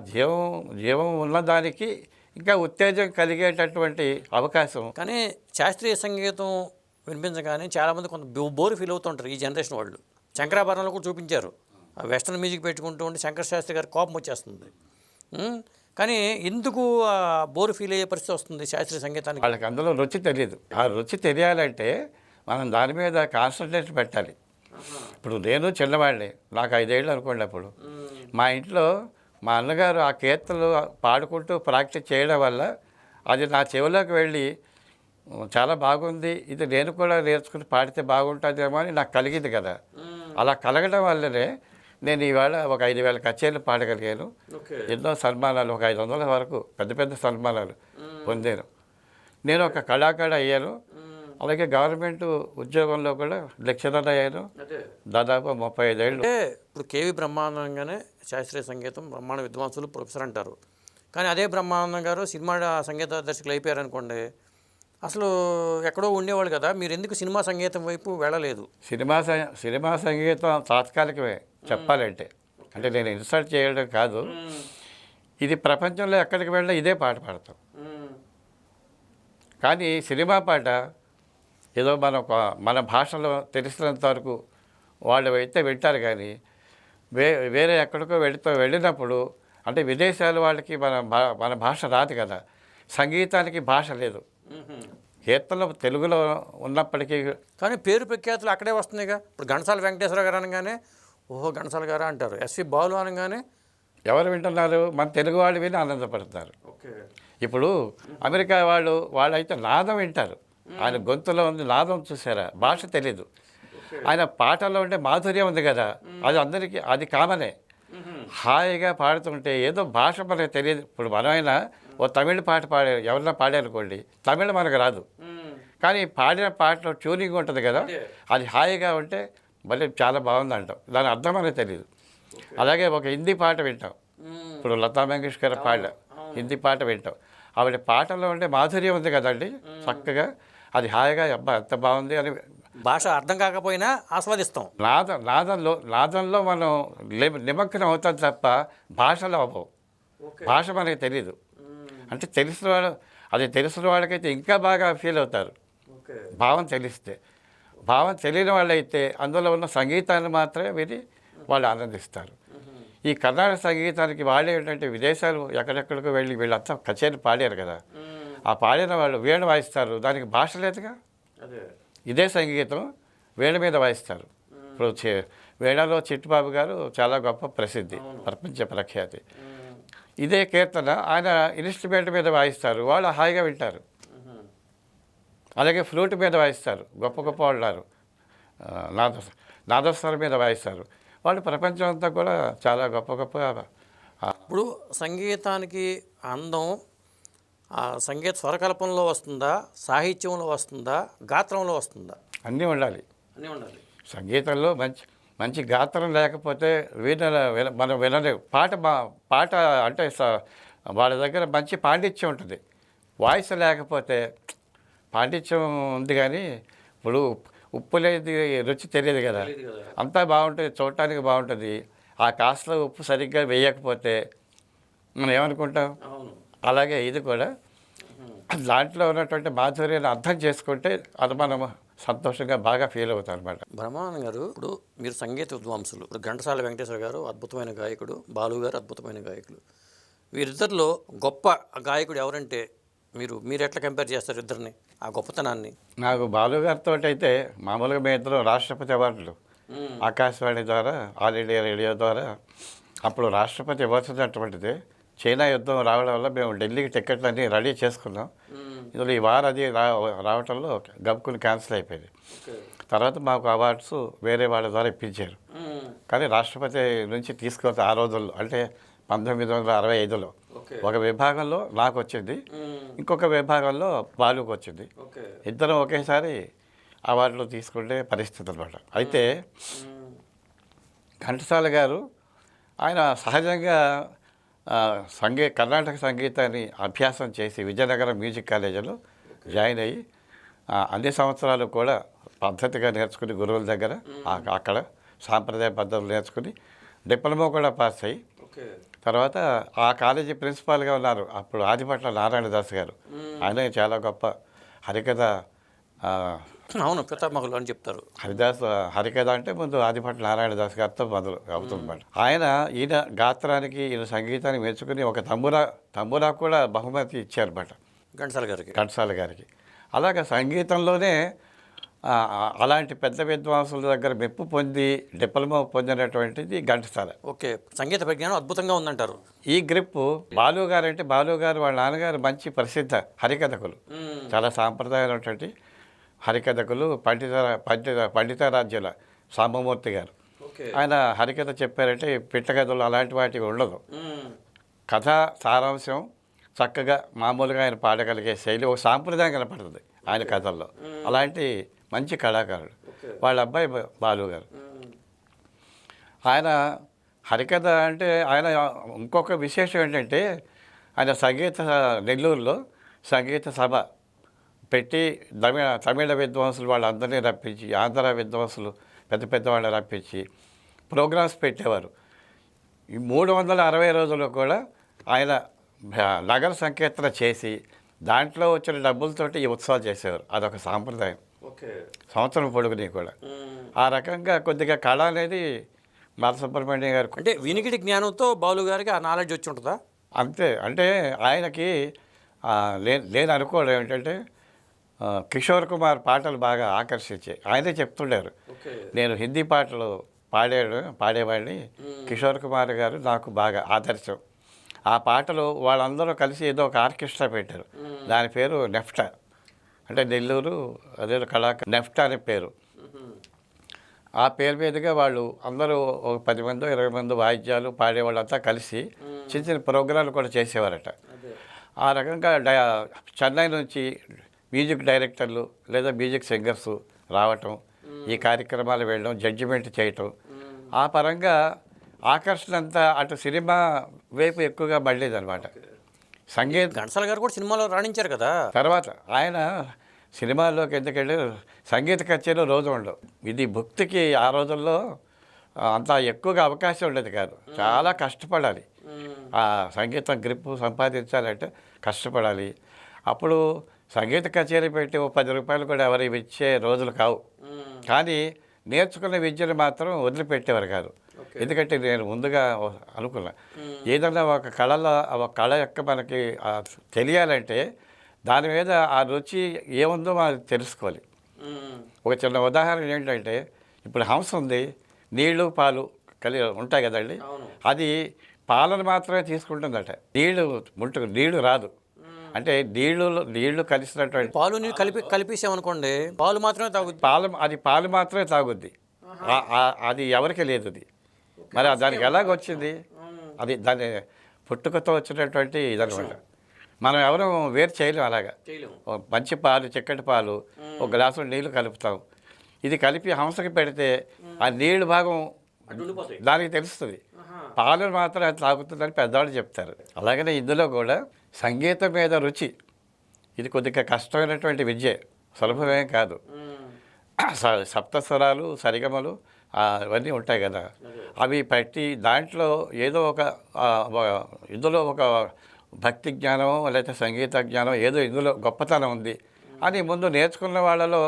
జీవం ఉన్నదానికి ఇంకా ఉత్తేజం కలిగేటటువంటి అవకాశం. కానీ శాస్త్రీయ సంగీతం వినిపించగానే చాలామంది కొంత బోరు ఫీల్ అవుతుంటారు ఈ జనరేషన్ వాళ్ళు. శంకరాభరణంలో కూడా చూపించారు, ఆ వెస్ట్రన్ మ్యూజిక్ పెట్టుకుంటూ ఉంటే శంకర శాస్త్రి గారి కోపం వచ్చేస్తుంది. కానీ ఎందుకు బోరు ఫీల్ అయ్యే పరిస్థితి వస్తుంది శాస్త్రీయ సంగీతానికి? వాళ్ళకి అందులో రుచి తెలియదు. ఆ రుచి తెలియాలంటే మనం దాని మీద కాన్సన్ట్రేషన్ పెట్టాలి. ఇప్పుడు నేను చిన్నవాడిని, నాకు 5 ఏళ్ళు అనుకోండి. అప్పుడు మా ఇంట్లో మా అన్నగారు ఆ కీర్తనలు పాడుకుంటూ ప్రాక్టీస్ చేయడం వల్ల అది నా చెవిలోకి వెళ్ళి చాలా బాగుంది, ఇది నేను కూడా నేర్చుకుని పాడితే బాగుంటుందేమో అని నాకు కలిగింది కదా. అలా కలగడం వల్లనే నేను ఈవేళ ఒక 5,000 కచేరీలు పాడగలిగాను. ఎన్నో సన్మానాలు, ఒక 500 వరకు పెద్ద పెద్ద సన్మానాలు పొందాను. నేను ఒక కళాకారుడు అయ్యాను. అలాగే గవర్నమెంట్ ఉద్యోగంలో కూడా లెక్చరర్ అయ్యాను దాదాపు 35 ఏళ్ళు. అంటే ఇప్పుడు కేవి బ్రహ్మానందంగానే శాస్త్రీయ సంగీతం బ్రహ్మాండ విద్వాంసులు ప్రొఫెసర్ అంటారు. కానీ అదే బ్రహ్మానందం గారు సినిమా సంగీత దర్శకులు అయిపోయారనుకోండి, అసలు ఎక్కడో ఉండేవాళ్ళు కదా. మీరు ఎందుకు సినిమా సంగీతం వైపు వెళ్ళలేదు? సినిమా సంగీతం తాత్కాలికమే చెప్పాలంటే. అంటే నేను ఇన్సల్ట్ చేయడం కాదు, ఇది ప్రపంచంలో ఎక్కడికి వెళ్ళినా ఇదే పాట పాడతాం. కానీ సినిమా పాట ఏదో మన భాషలో తెలిసినంత వరకు వాళ్ళు అయితే వింటారు. కానీ వేరే ఎక్కడికో వెళ్ళినప్పుడు, అంటే విదేశాల వాళ్ళకి మన భాష రాదు కదా. సంగీతానికి భాష లేదు. కీర్తనలు తెలుగులో ఉన్నప్పటికీ కానీ పేరు ప్రఖ్యాతులు అక్కడే వస్తున్నాయిగా. ఇప్పుడు ఘంటసాల వెంకటేశ్వర గారు అనగానే ఓహో ఘంటసాల గారు అంటారు, ఎస్వి బాలు అనగానే ఎవరు వింటున్నారు? మన తెలుగు వాళ్ళు విని ఆనందపడతారు. ఇప్పుడు అమెరికా వాళ్ళైతే నాదం వింటారు. ఆయన గొంతులో ఉంది నాదం, చూసారా? భాష తెలీదు. ఆయన పాటల్లో ఉండే మాధుర్యం ఉంది కదా, అది అందరికీ అది కామనే. హాయిగా పాడుతుంటే ఏదో భాష మనకు తెలియదు. ఇప్పుడు మనమైనా ఓ తమిళ పాట ఎవరన్నా పాడారనుకోండి, తమిళ మనకు రాదు. కానీ పాడిన పాటలో ట్యూనింగ్ ఉంటుంది కదా, అది హాయిగా ఉంటే మళ్ళీ చాలా బాగుంది అంటాం. దాని అర్థం మనకు తెలియదు. అలాగే ఒక హిందీ పాట వింటాం. ఇప్పుడు లతా మంగేష్కర్ హిందీ పాట వింటాం. ఆవిడ పాటలో ఉండే మాధుర్యం ఉంది కదండి, చక్కగా అది హాయిగా అబ్బా ఎంత బాగుంది అని. భాష అర్థం కాకపోయినా ఆస్వాదిస్తాం. నాదంలో మనం నిమగ్నం అవుతాం తప్ప భాషలో అవ్వవు. భాష మనకి తెలీదు. అంటే తెలిసిన వాళ్ళకైతే ఇంకా బాగా ఫీల్ అవుతారు భావం తెలిస్తే. భావం తెలియని వాళ్ళైతే అందులో ఉన్న సంగీతాన్ని మాత్రమే విని వాళ్ళు ఆనందిస్తారు. ఈ కర్ణాటక సంగీతానికి వాళ్ళు ఏంటంటే విదేశాలు ఎక్కడెక్కడికో వెళ్ళి వీళ్ళంతా కచేరీ పాడారు కదా, ఆ పాడిన వాళ్ళు వీణ వాయిస్తారు, దానికి భాష లేదుగా. ఇదే సంగీతం వీణ మీద వాయిస్తారు. ఇప్పుడు వీణలో చిట్టుబాబు గారు చాలా గొప్ప ప్రసిద్ధి, ప్రపంచ ప్రఖ్యాతి. ఇదే కీర్తన ఆయన ఇన్స్ట్రుమెంట్ మీద వాయిస్తారు, వాళ్ళు హాయిగా వింటారు. అలాగే ఫ్లూట్ మీద వాయిస్తారు, గొప్ప గొప్ప వాళ్ళు నాదస్వరం మీద వాయిస్తారు, వాళ్ళు ప్రపంచం అంతా కూడా చాలా గొప్ప గొప్ప. ఇప్పుడు సంగీతానికి అందం ఆ సంగీత స్వరకల్పనలో వస్తుందా, సాహిత్యంలో వస్తుందా, గాత్రంలో వస్తుందా? అన్నీ ఉండాలి. ఉండాలి. సంగీతంలో మంచి గాత్రం లేకపోతే మనం వినలేవు. పాట అంటే వాళ్ళ దగ్గర మంచి పాండిత్యం ఉంటుంది. వాయిస్ లేకపోతే పాండిత్యం ఉంది కానీ ఇప్పుడు ఉప్పు లేని రుచి తెలియదు కదా. అంతా బాగుంటుంది, చూడటానికి బాగుంటుంది. ఆ కాస్త ఉప్పు సరిగ్గా వేయకపోతే మనం ఏమనుకుంటాం? అలాగే ఇది కూడా దాంట్లో ఉన్నటువంటి మాధుర్యాన్ని అర్థం చేసుకుంటే అది మనం సంతోషంగా బాగా ఫీల్ అవుతాం అనమాట. బ్రహ్మానందం గారు, ఇప్పుడు మీరు సంగీత విద్వాంసులు. ఇప్పుడు ఘంటసాల వెంకటేశ్వర గారు అద్భుతమైన గాయకుడు, బాలు గారు అద్భుతమైన గాయకులు. వీరిద్దరిలో గొప్ప గాయకుడు ఎవరంటే మీరు ఎట్లా కంపేర్ చేస్తారు ఇద్దరిని, ఆ గొప్పతనాన్ని? నాకు బాలు గారితో అయితే మామూలుగా మేము ఇద్దరు రాష్ట్రపతి అవార్డులు ఆకాశవాణి ద్వారా, ఆల్ ఇండియా రేడియో ద్వారా అప్పుడు రాష్ట్రపతి ఇవ్వాల్సినటువంటిది చైనా యుద్ధం రావడం వల్ల మేము ఢిల్లీకి టికెట్లన్నీ రెడీ చేసుకున్నాం. ఇందులో ఈ వారం అది రావడంలో గబుకుని క్యాన్సిల్ అయిపోయింది. తర్వాత మాకు అవార్డ్స్ వేరే వాళ్ళ ద్వారా ఇప్పించారు. కానీ రాష్ట్రపతి నుంచి తీసుకొస్తే ఆ రోజుల్లో అంటే 1965లో ఒక విభాగంలో నాకు వచ్చింది, ఇంకొక విభాగంలో బాలుకు వచ్చింది. ఇద్దరం ఒకేసారి అవార్డులు తీసుకునే పరిస్థితి అనమాట. అయితే ఘంటసాల గారు ఆయన సహజంగా కర్ణాటక సంగీతాన్ని అభ్యాసం చేసి విజయనగరం మ్యూజిక్ కాలేజీలో జాయిన్ అయ్యి అన్ని సంవత్సరాలు కూడా పద్ధతిగా నేర్చుకుని గురువుల దగ్గర అక్కడ సాంప్రదాయ పద్ధతులు నేర్చుకుని డిప్లొమా కూడా పాస్ అయ్యి తర్వాత ఆ కాలేజీ ప్రిన్సిపాల్గా ఉన్నారు అప్పుడు ఆదిపట్ల నారాయణదాస్ గారు. ఆయన చాలా గొప్ప హరికథ అవును పితామహులు అని చెప్తారు. హరికథ అంటే ముందు ఆదిపట్ల నారాయణదాస్ గారితో మొదలు అవుతుందన్నమాట. ఈయన గాత్రానికి ఈయన సంగీతాన్ని మెచ్చుకుని ఒక తంబురా కూడా బహుమతి ఇచ్చారన్నమాట ఘంటసాల గారికి. అలాగే సంగీతంలోనే అలాంటి పెద్ద విద్వాంసుల దగ్గర మెప్పు పొంది డిప్లొమా పొందినటువంటిది ఘంటసాల. ఓకే, సంగీత పరిజ్ఞానం అద్భుతంగా ఉందంటారు. ఈ గ్రిప్ బాలు గారు వాళ్ళ నాన్నగారు మంచి ప్రసిద్ధ హరికథకులు, చాలా సాంప్రదాయమైనటువంటి హరికథకులు. పండితారాధ్యుల సాంబమూర్తి గారు ఆయన హరికథ చెప్పారంటే పిట్టకథలు అలాంటి వాటికి ఉండదు. కథ సారాంశం చక్కగా మామూలుగా ఆయన పాడగలిగే శైలి ఒక సాంప్రదాయం కనపడుతుంది ఆయన కథల్లో. అలాంటి మంచి కళాకారుడు వాళ్ళ అబ్బాయి బాలు గారు. ఆయన హరికథ అంటే ఆయన ఇంకొక విశేషం ఏంటంటే ఆయన నెల్లూరులో సంగీత సభ పెట్టి తమిళ విద్వాంసులు వాళ్ళందరినీ రప్పించి ఆంధ్ర విద్వాంసులు పెద్ద వాళ్ళని రప్పించి ప్రోగ్రామ్స్ పెట్టేవారు. ఈ 360 రోజుల్లో కూడా ఆయన నగర సంకీర్తన చేసి దాంట్లో వచ్చిన డబ్బులతోటి ఈ ఉత్సవాలు చేసేవారు. అదొక సాంప్రదాయం సంవత్సరం పొడుగుని కూడా. ఆ రకంగా కొద్దిగా కళ అనేది బాలసుబ్రహ్మణ్యం గారు అంటే వినికిడి జ్ఞానంతో బాలు గారికి ఆ నాలెడ్జ్ వచ్చి ఉంటుందా? అంతే. అంటే ఆయనకి నేను అనుకోవడం ఏంటంటే కిషోర్ కుమార్ పాటలు బాగా ఆకర్షించాయి. ఆయనే చెప్తుండారు, నేను హిందీ పాటలు పాడేవాడిని, కిషోర్ కుమార్ గారు నాకు బాగా ఆదర్శం. ఆ పాటలు వాళ్ళందరూ కలిసి ఏదో ఒక ఆర్కెస్ట్రా పెట్టారు, దాని పేరు నెఫ్టా, అంటే నెల్లూరు అదే నెఫ్టా అనే పేరు. ఆ పేరు మీదుగా వాళ్ళు అందరూ ఒక 10 మందో 20 మంది వాయిద్యాలు పాడేవాళ్ళంతా కలిసి చిన్న ప్రోగ్రాంలు కూడా చేసేవారట. ఆ రకంగా చెన్నై నుంచి మ్యూజిక్ డైరెక్టర్లు లేదా మ్యూజిక్ సింగర్స్ రావటం, ఈ కార్యక్రమాలు వెళ్ళడం, జడ్జిమెంట్ చేయటం, ఆ పరంగా ఆకర్షణ అంతా అటు సినిమా వైపు ఎక్కువగా మళ్ళేదన్నమాట. ఘంటసాల గారు కూడా సినిమాలో రాణించారు కదా. తర్వాత ఆయన సినిమాల్లోకి ఎందుకంటే సంగీత కచేరీలో రోజు ఉండవు. ఇది భక్తికి ఆ రోజుల్లో అంత ఎక్కువగా అవకాశం ఉండేది కాదు. చాలా కష్టపడాలి. ఆ సంగీతం గ్రిప్ సంపాదించాలంటే కష్టపడాలి. అప్పుడు సంగీత కచేరీ పెట్టి ఓ 10 రూపాయలు కూడా ఎవరు ఇచ్చే రోజులు కావు. కానీ నేర్చుకున్న విద్యను మాత్రం వదిలిపెట్టేవారు కాదు. ఎందుకంటే నేను ముందుగా అనుకున్నా, ఏదన్నా ఒక కళ యొక్క మనకి తెలియాలంటే దాని మీద ఆ రుచి ఏముందో మనం తెలుసుకోవాలి. ఒక చిన్న ఉదాహరణ ఏంటంటే, ఇప్పుడు హంస ఉంది, నీళ్లు పాలు ఉంటాయి కదండి, అది పాలను మాత్రమే తీసుకుంటుందట, నీళ్లు రాదు. అంటే నీళ్లు కలిసినటువంటి పాలు కలిపేసామనుకోండి, పాలు మాత్రమే తాగుద్ది. పాలు మాత్రమే తాగుద్ది. అది ఎవరికి లేదు. అది మరి దానికి ఎలాగొచ్చింది? అది దాని పుట్టుకతో వచ్చినటువంటి ఇదనమాట. మనం ఎవరు వేరు చేయలేం. అలాగా మంచి పాలు, చిక్కటి పాలు, ఒక గ్లాసు నీళ్లు కలుపుతాం. ఇది కలిపి హంసకి పెడితే ఆ నీళ్లు భాగం దానికి తెలుస్తుంది, పాలు మాత్రం అది తాగుతుందని పెద్దవాళ్ళు చెప్తారు. అలాగనే ఇందులో కూడా సంగీతం మీద రుచి, ఇది కొద్దిగా కష్టమైనటువంటి విద్య, సులభమేం కాదు. సప్తస్వరాలు, సరిగమలు అవన్నీ ఉంటాయి కదా, అవి పెట్టి దాంట్లో ఏదో ఇందులో ఒక భక్తి జ్ఞానం లేకపోతే సంగీత జ్ఞానం ఏదో ఇందులో గొప్పతనం ఉంది అని ముందు నేర్చుకున్న వాళ్ళలో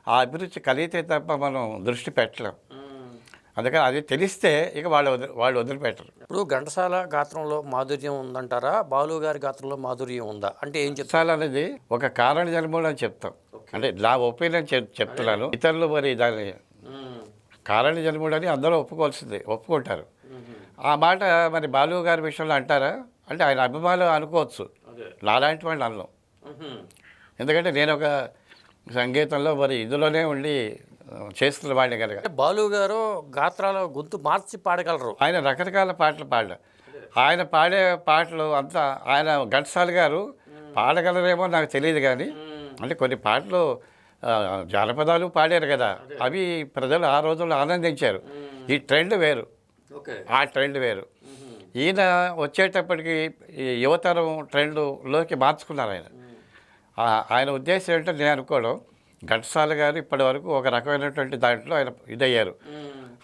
ఆ అభిరుచి కలిగితే తప్ప మనం దృష్టి పెట్టలేం. అందుకని అది తెలిస్తే ఇక వాళ్ళు వదిలిపెట్టరు. ఇప్పుడు ఘంటసాల గాత్రంలో మాధుర్యం ఉందంటారా, బాలు గారి గాత్రంలో మాధుర్యం ఉందా? అంటే ఏం చెప్తారు అనేది ఒక కారణ జన్ముడు అని చెప్తాం. అంటే నా ఒపీనియన్ చెప్తున్నాను. ఇతరులు మరి దాన్ని కారణ జన్ముడు అని అందరూ ఒప్పుకుంటారు. ఆ మాట మరి బాలు గారి విషయంలో అంటారా అంటే ఆయన అభిమానులు అనుకోవచ్చు, నాలాంటి వాళ్ళు అన్నాం. ఎందుకంటే నేను ఒక సంగీతంలో మరి ఇందులోనే ఉండి చేస్తున్న వాడిని కనుక. బాలు గారు గాత్రాల గొంతు మార్చి పాడగలరు. ఆయన రకరకాల పాటలు ఆయన పాడే పాటలు అంతా ఆయన ఘంటసాల గారు పాడగలరేమో నాకు తెలియదు, కానీ అంటే కొన్ని పాటలు జానపదాలు పాడారు కదా, అవి ప్రజలు ఆ రోజుల్లో ఆనందించారు. ఈ ట్రెండ్ వేరు, ఓకే. ఆ ట్రెండ్ వేరు. ఈయన వచ్చేటప్పటికి ఈ యువతరం ట్రెండ్లోకి మార్చుకున్నారు ఆయన. ఆయన ఉద్దేశం ఏంటో నేను అనుకోవడం, ఘంటసాల గారు ఇప్పటి వరకు ఒక రకమైనటువంటి దాంట్లో ఆయన ఇదయ్యారు.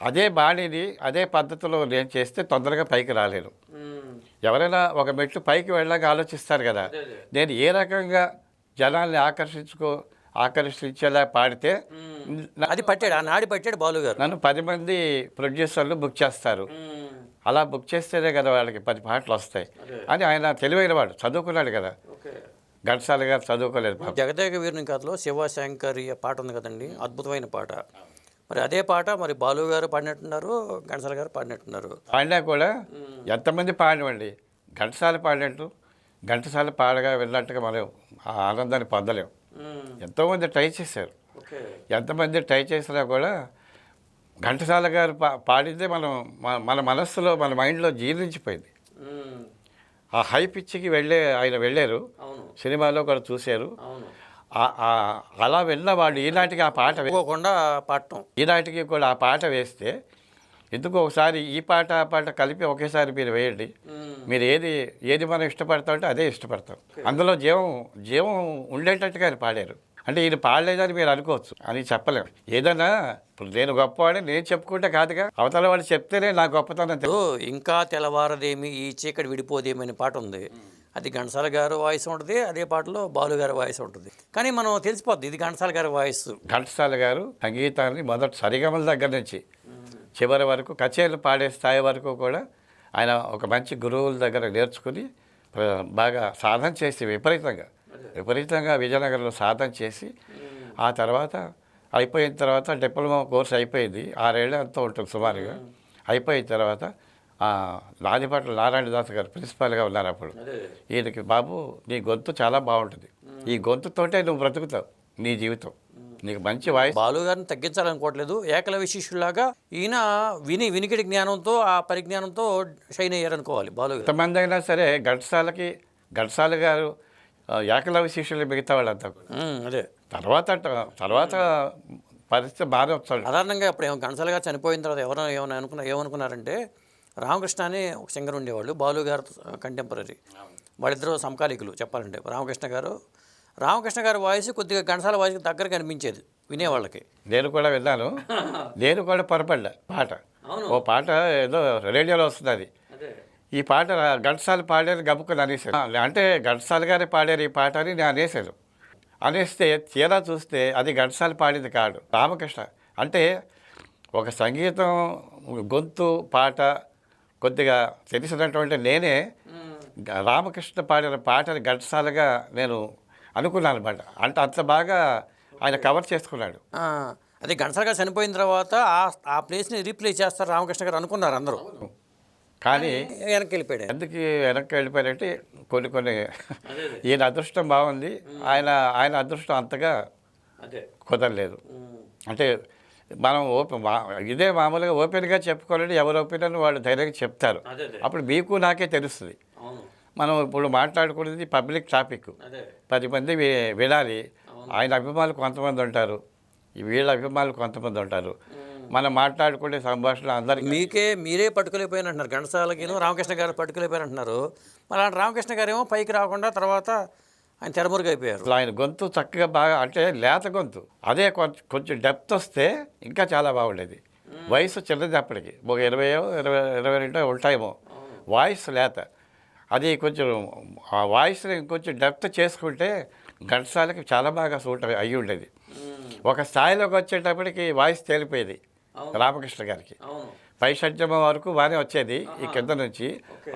అదే బాణీని అదే పద్ధతిలో నేను చేస్తే తొందరగా పైకి రాలేను. ఎవరైనా ఒక మెట్లు పైకి వెళ్ళాక ఆలోచిస్తారు కదా, నేను ఏ రకంగా జనాల్ని ఆకర్షించేలా పాడితే అది పట్టాడు, ఆ నాడి పట్టాడు బాలు గారు. నన్ను 10 మంది ప్రొడ్యూసర్లు బుక్ చేస్తారు. అలా బుక్ చేస్తేనే కదా వాళ్ళకి 10 పాటలు వస్తాయి అని ఆయన తెలివైన వాడు, చదువుకున్నాడు కదా. ఘంటసాల గారు చదువుకోలేదు పాపం. జగదేక వీరుని కథలో శివశంకరి పాట ఉంది కదండి, అద్భుతమైన పాట. మరి అదే పాట మరి బాలు గారు పాడినట్టున్నారు, ఘంటసాల గారు పాడినట్టున్నారు. పాడినా కూడా ఎంతమంది పాడినండి, ఘంటసాల పాడినట్టు ఘంటసాల పాడగా విన్నట్టుగా మనం ఆ ఆనందాన్ని పొందలేం. ఎంతోమంది ట్రై చేశారు, ఎంతమంది ట్రై చేసినా కూడా ఘంటసాల గారు పాడిందే మన మనస్సులో మన మైండ్లో జీర్ణించిపోయింది. ఆ హై పిచ్చికి ఆయన వెళ్ళారు, సినిమాలో కూడా చూశారు. అలా వెళ్ళిన వాళ్ళు ఈనాటికి ఆ పాట వేయకుండా పాడటం, ఈనాటికి కూడా ఆ పాట వేస్తే ఎందుకు ఒకసారి ఈ పాట ఆ పాట కలిపి ఒకేసారి మీరు వేయండి, మీరు ఏది మనం ఇష్టపడతామంటే అదే ఇష్టపడతాం. అందులో జీవం ఉండేటట్టుగా ఆయన పాడారు. అంటే ఈయన పాడలేదని మీరు అనుకోవచ్చు అని చెప్పలేము. ఏదైనా ఇప్పుడు నేను గొప్పవాడిని నేను చెప్పుకుంటే కాదుగా, అవతల వాళ్ళు చెప్తేనే నా గొప్పతనం. ఇంకా తెల్లవారదేమి ఈ చీకటి విడిపోదేమి అనే పాట ఉంది, అది ఘంటసాల గారు వాయిస్ ఉంటుంది, అదే పాటలో బాలు గారి వాయిస్ ఉంటుంది. కానీ మనం తెలిసిపోద్ది ఇది ఘంటసాల గారి వాయిస్. ఘంటసాల గారు సంగీతాన్ని మొదటి సరిగమల దగ్గర నుంచి చివరి వరకు కచేరీలు పాడే స్థాయి వరకు కూడా ఆయన ఒక మంచి గురువుల దగ్గర నేర్చుకుని బాగా సాధన చేసి విపరీతంగా విజయనగరంలో సాధన చేసి ఆ తర్వాత అయిపోయిన తర్వాత డిప్లొమా కోర్స్ అయిపోయింది, 6 ఏళ్ళు అంతా ఉంటుంది సుమారుగా. అయిపోయిన తర్వాత నాదిపట్ల నారాయణదాస్ గారు ప్రిన్సిపాల్గా ఉన్నారు అప్పుడు. ఈయనకి, బాబు నీ గొంతు చాలా బాగుంటుంది, ఈ గొంతుతోటే నువ్వు బ్రతుకుతావు నీ జీవితం, నీకు మంచి వాయిస్. బాలు గారిని తగ్గించాలనుకోవట్లేదు, ఏకలవ్య శిష్యులాగా ఈయన వినికిడి జ్ఞానంతో ఆ పరిజ్ఞానంతో షైన్ అయ్యారనుకోవాలి బాలు గారు. ఎంతమంది అయినా సరే ఘంటసాల గారు ఏకలవ్య శిష్యులు మిగతా వాళ్ళంతా అదే తర్వాత పరిస్థితి బాగా వచ్చాడు. సాధారణంగా ఇప్పుడు ఘంటసాల గారు చనిపోయిన తర్వాత ఏమనుకున్నారంటే రామకృష్ణ అని ఒక సింగర్ ఉండేవాళ్ళు, బాలు గారు కంటెంపరీ, వాళ్ళిద్దరూ సమకాలికులు చెప్పాలంటే. రామకృష్ణ గారి వాయిస్ కొద్దిగా ఘంటసాల వాయిస్కి దగ్గరగా అనిపించేది వినేవాళ్ళకి. నేను కూడా విన్నాను, నేను కూడా పొరపడ్డా. ఓ పాట ఏదో రేడియోలో వస్తుంది, ఈ పాట ఘంటసాల పాడారు గబుక్కుని అనేసాను. అంటే ఘంటసాల గారే పాడారు ఈ పాట అని నేను అనేస్తే తీరా చూస్తే అది ఘంటసాల పాడింది కాదు, రామకృష్ణ. అంటే ఒక సంగీతం గొంతు పాట కొద్దిగా తెలిసినటువంటి నేనే రామకృష్ణ పాడిన పాటని ఘంటసాలగా నేను అనుకున్నాను అనమాట. అంటే అంత బాగా ఆయన కవర్ చేసుకున్నాడు. అదే ఘంటసాల గారు చనిపోయిన తర్వాత ఆ ప్లేస్ని రీప్లేస్ చేస్తారు రామకృష్ణ గారు అనుకున్నారు అందరూ. కానీ వెనక్కి వెళ్ళిపోయాడు. ఎందుకు వెనక్కి వెళ్ళిపోయాడంటే కొన్ని ఈయన అదృష్టం బాగుంది, ఆయన అదృష్టం అంతగా కుదరలేదు. అంటే మనం ఇదే మామూలుగా ఓపెన్గా చెప్పుకోవాలంటే ఎవరి ఒపీనియన్ వాళ్ళు ధైర్యంగా చెప్తారు, అప్పుడు మీకు నాకే తెలుస్తుంది. మనం ఇప్పుడు మాట్లాడుకునేది పబ్లిక్ టాపిక్, 10 మంది వినాలి. ఆయన అభిమానులు కొంతమంది ఉంటారు, వీళ్ళ అభిమానులు కొంతమంది ఉంటారు. మనం మాట్లాడుకునే సంభాషణ అందరికీ మీరే పట్టుకోలేకపోయినంటున్నారు, ఘంటసాలకి రామకృష్ణ గారు పట్టుకోలేకపోయారంటున్నారు. మరి అలాంటి రామకృష్ణ గారు ఏమో పైకి రాకుండా తర్వాత ఆయన తెరమురుగైపోయారు. ఆయన గొంతు చక్కగా బాగా, అంటే లేత గొంతు, అదే కొంచెం డెప్త్ వస్తే ఇంకా చాలా బాగుండేది. వయసు చిన్నది అప్పటికి, ఒక 22 ఉంటాయేమో. వాయిస్ లేత, అది కొంచెం ఆ వాయిస్ని కొంచెం డెప్త్ చేసుకుంటే ఘంటసాలకి చాలా బాగా సూట్ అయ్యి ఉండేది. ఒక స్థాయిలోకి వచ్చేటప్పటికి వాయిస్ తేలిపోయేది రామకృష్ణ గారికి. పై షడ్జమ వరకు బాగానే వచ్చేది, ఈ కింద నుంచి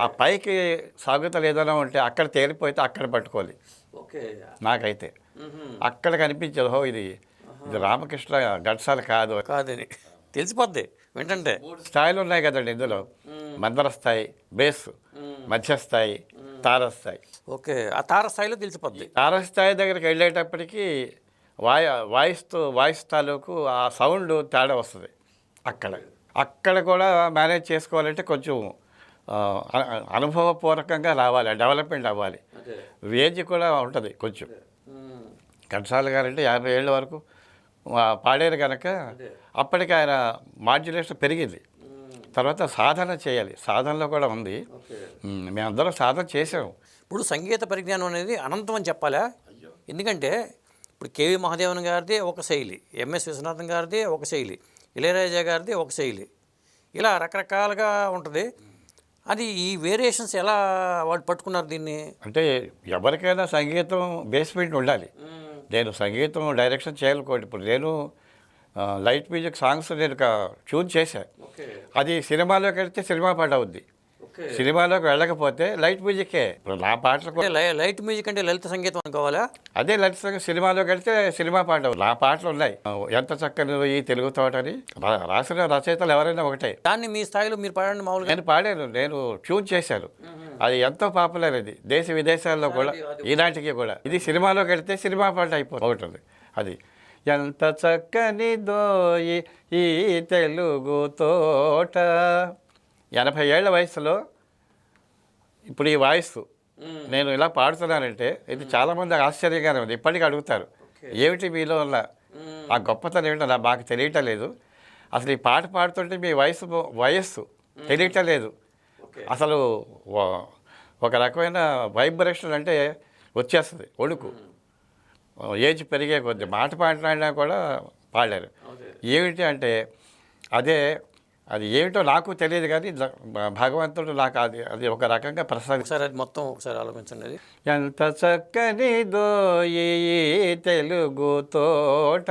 ఆ పైకి సాగుతలు ఏదైనా ఉంటే అక్కడ తేలిపోతే అక్కడ పట్టుకోవాలి. నాకైతే అక్కడ కనిపించేది, ఇది రామకృష్ణ ఘంటసాల కాదని తెలిసిపోద్ది వింటంటే. 3 స్థాయిలు ఉన్నాయి కదండి ఇందులో, మందర స్థాయి, బేస్, మధ్యస్థాయి, తారస్థాయి. ఓకే, ఆ తారస్థాయిలో తెలిసిపోద్ది. తారస్థాయి దగ్గరికి వెళ్ళేటప్పటికి వాయిస్ తాలూకు ఆ సౌండ్ తేడా వస్తుంది. అక్కడ కూడా మేనేజ్ చేసుకోవాలంటే కొంచెం అనుభవపూర్వకంగా రావాలి, డెవలప్మెంట్ అవ్వాలి. వేజ్ కూడా ఉంటుంది కొంచెం. ఘంటసాల గారు అంటే 50 ఏళ్ళ వరకు పాడారు కనుక అప్పటికి ఆయన మాడ్యులేషన్ పెరిగింది. తర్వాత సాధన చేయాలి, సాధనలో కూడా ఉంది. మేమందరం సాధన చేసాము. ఇప్పుడు సంగీత పరిజ్ఞానం అనేది అనంతం అని చెప్పాలా? ఎందుకంటే ఇప్పుడు కేవి మహాదేవన్ గారిది ఒక శైలి, ఎంఎస్ విశ్వనాథన్ గారిది ఒక శైలి, ఇళయరాజా గారిది ఒక శైలి, ఇలా రకరకాలుగా ఉంటుంది. అది ఈ వేరియేషన్స్ ఎలా వాళ్ళు పట్టుకున్నారు దీన్ని? అంటే ఎవరికైనా సంగీతం బేస్మెంట్ ఉండాలి. నేను సంగీతం డైరెక్షన్ చేయాలనుకోండి. ఇప్పుడు నేను లైట్ మ్యూజిక్ సాంగ్స్ నేను ట్యూన్ చేశాను. అది సినిమాలోకి వెళ్తే సినిమా పాట అవుద్ది, సినిమాలోకి వెళ్ళకపోతే లైట్ మ్యూజికే. ఇప్పుడు నా పాటలు లైట్ మ్యూజిక్ అంటే లలిత సంగీతం అనుకోవాలా? అదే లలిత సంగీతం. సినిమాలోకి వెళ్తే సినిమా పాట అవుతుంది. నా పాటలు ఉన్నాయి, ఎంత చక్కని ఈ తెలుగు తోట అని రాసిన రచయితలు ఎవరైనా ఒకటే. దాన్ని మీ స్థాయిలో మీరు పాడండి. మామూలుగా నేను పాడాను, నేను ట్యూన్ చేశాను. అది ఎంతో పాపులర్. అది దేశ విదేశాల్లో కూడా ఈనాటికి కూడా. ఇది సినిమాలోకి వెళ్తే సినిమా పాట అయిపోతుంది. అది ఎంత చక్కని దోయి ఈ తెలుగు తోట. 80 ఏళ్ల వయసులో ఇప్పుడు ఈ వాయిస్ నేను ఇలా పాడుతున్నానంటే ఇది చాలామంది ఆశ్చర్యంగానే ఉంది. ఇప్పటికీ అడుగుతారు, ఏమిటి మీలో ఉన్న ఆ గొప్పతనం ఏమిటో మాకు తెలియటం లేదు. అసలు ఈ పాట పాడుతుంటే మీ వయస్సు తెలియటం లేదు. అసలు ఒక రకమైన వైబ్రేషన్ అంటే వచ్చేస్తుంది, వణుకు. ఏజ్ పెరిగే కొద్ది మాట మాట్లాడినా కూడా పాడారు. ఏమిటి అంటే అది ఏమిటో నాకు తెలియదు, కానీ భగవంతుడు నాకు అది ఒక రకంగా ఒకసారి అది మొత్తం ఒకసారి ఆలోచించండి. ఎంత చక్కని దోయి తెలుగు తోట,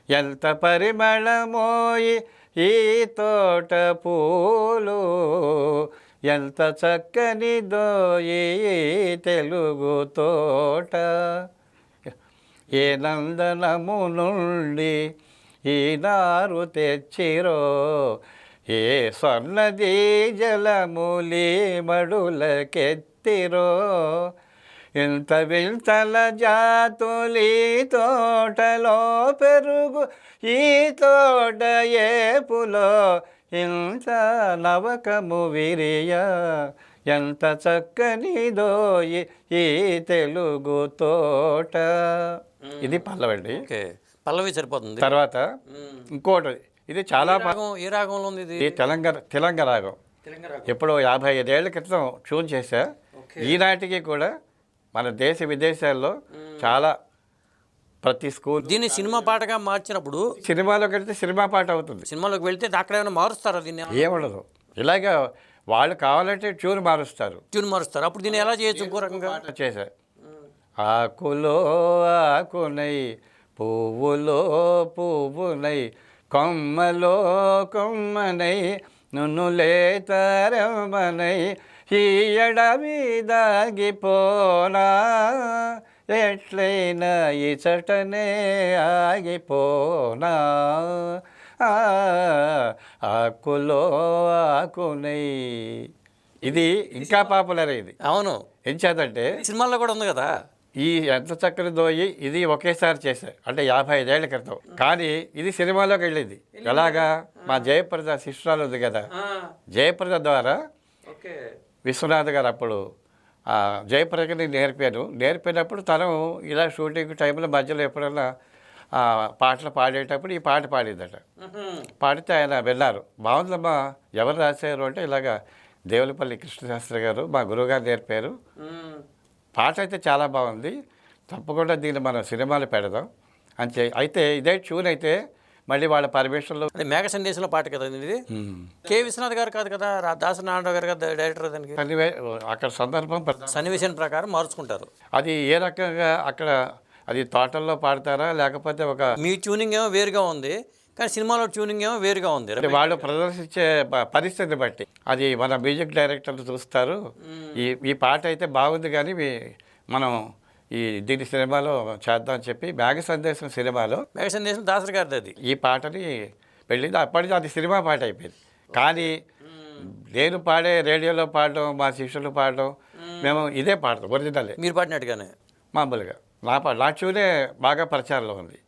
ఎంత పరిమళమోయి ఈ తోట పూలు, ఎంత చక్కని దోయి తెలుగు తోట. ఏ నందనము నుండి ఈనారు తెచ్చిరో, ఏ స్వర్ణదీ జలములి మడులకెత్తిరో, ఇంత వింతల జాతులి తోటలో పెరుగు ఈ తోట ఏపులో, ఇంత నవకము విరియ, ఎంత చక్కనిదో ఈ తెలుగు తోట. ఇది పల్లవండి. పల్లవి సరిపోతుంది. తర్వాత ఇంకోటి, ఇది చాలా ఏ రాగంలో ఉంది? ఇది తెలంగాణ రాగం. ఎప్పుడో 55 ఏళ్ల క్రితం ట్యూన్ చేశా. ఈనాటికి కూడా మన దేశ విదేశాల్లో చాలా ప్రతి స్కూల్ దీన్ని సినిమా పాటగా మార్చినప్పుడు సినిమాలోకి వెళ్తే సినిమా పాట అవుతుంది. సినిమాలోకి వెళ్తే అక్కడ ఏమైనా మారుస్తారా దీన్ని? ఏముండదు. ఇలాగా వాళ్ళు కావాలంటే ట్యూన్ మారుస్తారు. అప్పుడు దీన్ని ఎలా చేయొచ్చు? ఇంకో రకంగా చేశా. ఆకులో ఆకునై, పువ్వులో పువ్వునై, కొమ్మలో కొమ్మనై, నున్నులే తరమనై, ఈ ఎడవి దాగిపోనా, ఎట్లయినా ఇచటనే ఆగిపోనా, ఆకులో ఆకునై. ఇది ఇంకా పాపులర్. ఇది అవును. ఏం చేద్దంటే సినిమాల్లో కూడా ఉంది కదా. ఈ ఎంత చక్కని దోయి ఇది ఒకేసారి చేశారు, అంటే 55 ఏళ్ల క్రితం. కానీ ఇది సినిమాలోకి వెళ్ళింది. ఎలాగా? మా జయప్రద శిష్యురాలు ఉంది కదా, జయప్రద ద్వారా విశ్వనాథ్ గారు అప్పుడు జయప్రదకి నేర్పినప్పుడు తను ఇలా షూటింగ్ టైంలో మధ్యలో ఎప్పుడన్నా పాటలు పాడేటప్పుడు ఈ పాట పాడిందట. పాడితే ఆయన విన్నారు. బాగుందమ్మా, ఎవరు రాశారు అంటే ఇలాగా దేవులపల్లి కృష్ణశాస్త్రి గారు మా గురువుగారు నేర్పారు. పాట అయితే చాలా బాగుంది, తప్పకుండా దీన్ని మనం సినిమాలు పెడదాం అని. అయితే ఇదే ట్యూన్ అయితే మళ్ళీ వాళ్ళ పర్మిషన్లో మేఘ సందేశంలో పాట కదా ఇది. కే విశ్వనాథ్ గారు కాదు కదా, దాసరి నారాయణరావు గారు కదా డైరెక్టర్. దానికి అక్కడ సందర్భం సన్నివేశం ప్రకారం మార్చుకుంటారు. అది ఏ రకంగా అక్కడ అది తోటల్లో పాడతారా లేకపోతే ఒక మీ ట్యూనింగ్ ఏమో వేరుగా ఉంది, కానీ సినిమాలో ట్యూనింగ్ ఏమో వేరుగా ఉంది. వాళ్ళు ప్రదర్శించే పరిస్థితిని బట్టి అది మన మ్యూజిక్ డైరెక్టర్లు చూస్తారు. ఈ పాట అయితే బాగుంది, కానీ మనం దీని సినిమాలో చేద్దాం అని చెప్పి మేఘ సందేశం సినిమాలో, మేఘ సందేశం దాసరి గారిది, అది ఈ పాటని వెళ్ళింది. అప్పటికి అది సినిమా పాట అయిపోయింది. కానీ నేను పాడే రేడియోలో పాడడం, మా శిష్యులు పాడడం, మేము ఇదే పాడతాం ఒరిజినలే. మీరు పాడినట్టుగానే మామూలుగా నా ట్యూనే బాగా ప్రచారంలో ఉంది.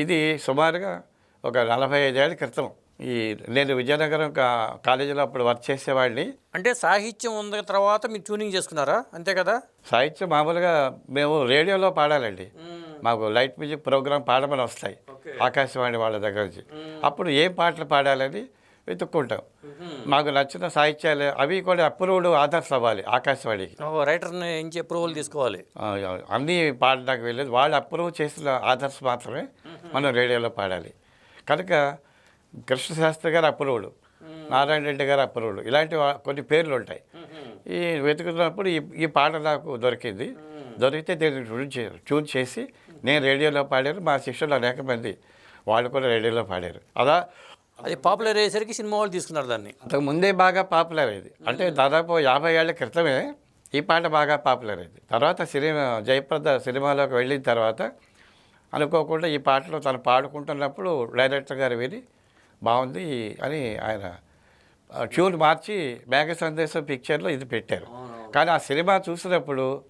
ఇది సుమారుగా ఒక 45 ఏళ్ల క్రితం ఈ నేను విజయనగరం కాలేజీలో అప్పుడు వర్క్ చేసేవాడిని. అంటే సాహిత్యం ఉన్న తర్వాత మీరు ట్యూనింగ్ చేసుకున్నారా, అంతే కదా? సాహిత్యం మామూలుగా మేము రేడియోలో పాడాలండి. మాకు లైట్ మ్యూజిక్ ప్రోగ్రామ్ పాడమని వస్తాయి ఆకాశవాణి వాళ్ళ దగ్గర నుంచి. అప్పుడు ఏం పాటలు పాడాలని వెతుక్కుంటాం. మాకు నచ్చిన సాహిత్యాలు అవి కూడా అప్రూవ్డ్ ఆధార్స్ అవ్వాలి ఆకాశవాణికి. రైటర్ని నుంచి అప్రూవల్ తీసుకోవాలి. అన్నీ పాడడానికి వెళ్ళేది, వాళ్ళు అప్రూవ్ చేసిన ఆధార్స్ మాత్రమే మనం రేడియోలో పాడాలి. కనుక కృష్ణశాస్త్రి గారు అప్రూవ్డ్, నారాయణ రెడ్డి గారు అప్రూవ్డ్, ఇలాంటి కొన్ని పేర్లు ఉంటాయి. ఈ వెతుకుతున్నప్పుడు ఈ పాట నాకు దొరికింది. దొరికితే దీన్ని ట్యూన్ చేసి నేను రేడియోలో పాడాను. మా శిష్యులు అనేక మంది వాళ్ళు కూడా రేడియోలో పాడారు. అది పాపులర్ అయ్యేసరికి సినిమా వాళ్ళు తీసుకున్నారు దాన్ని. అంతకు ముందే బాగా పాపులర్ అయింది. అంటే దాదాపు 50 ఏళ్ల క్రితమే ఈ పాట బాగా పాపులర్ అయింది. తర్వాత జయప్రద సినిమాలోకి వెళ్ళిన తర్వాత అనుకోకుండా ఈ పాటలో తను పాడుకుంటున్నప్పుడు డైరెక్టర్ గారు విని బాగుంది అని ఆయన ట్యూన్ మార్చి మేఘ సందేశం పిక్చర్లో ఇది పెట్టారు. కానీ ఆ సినిమా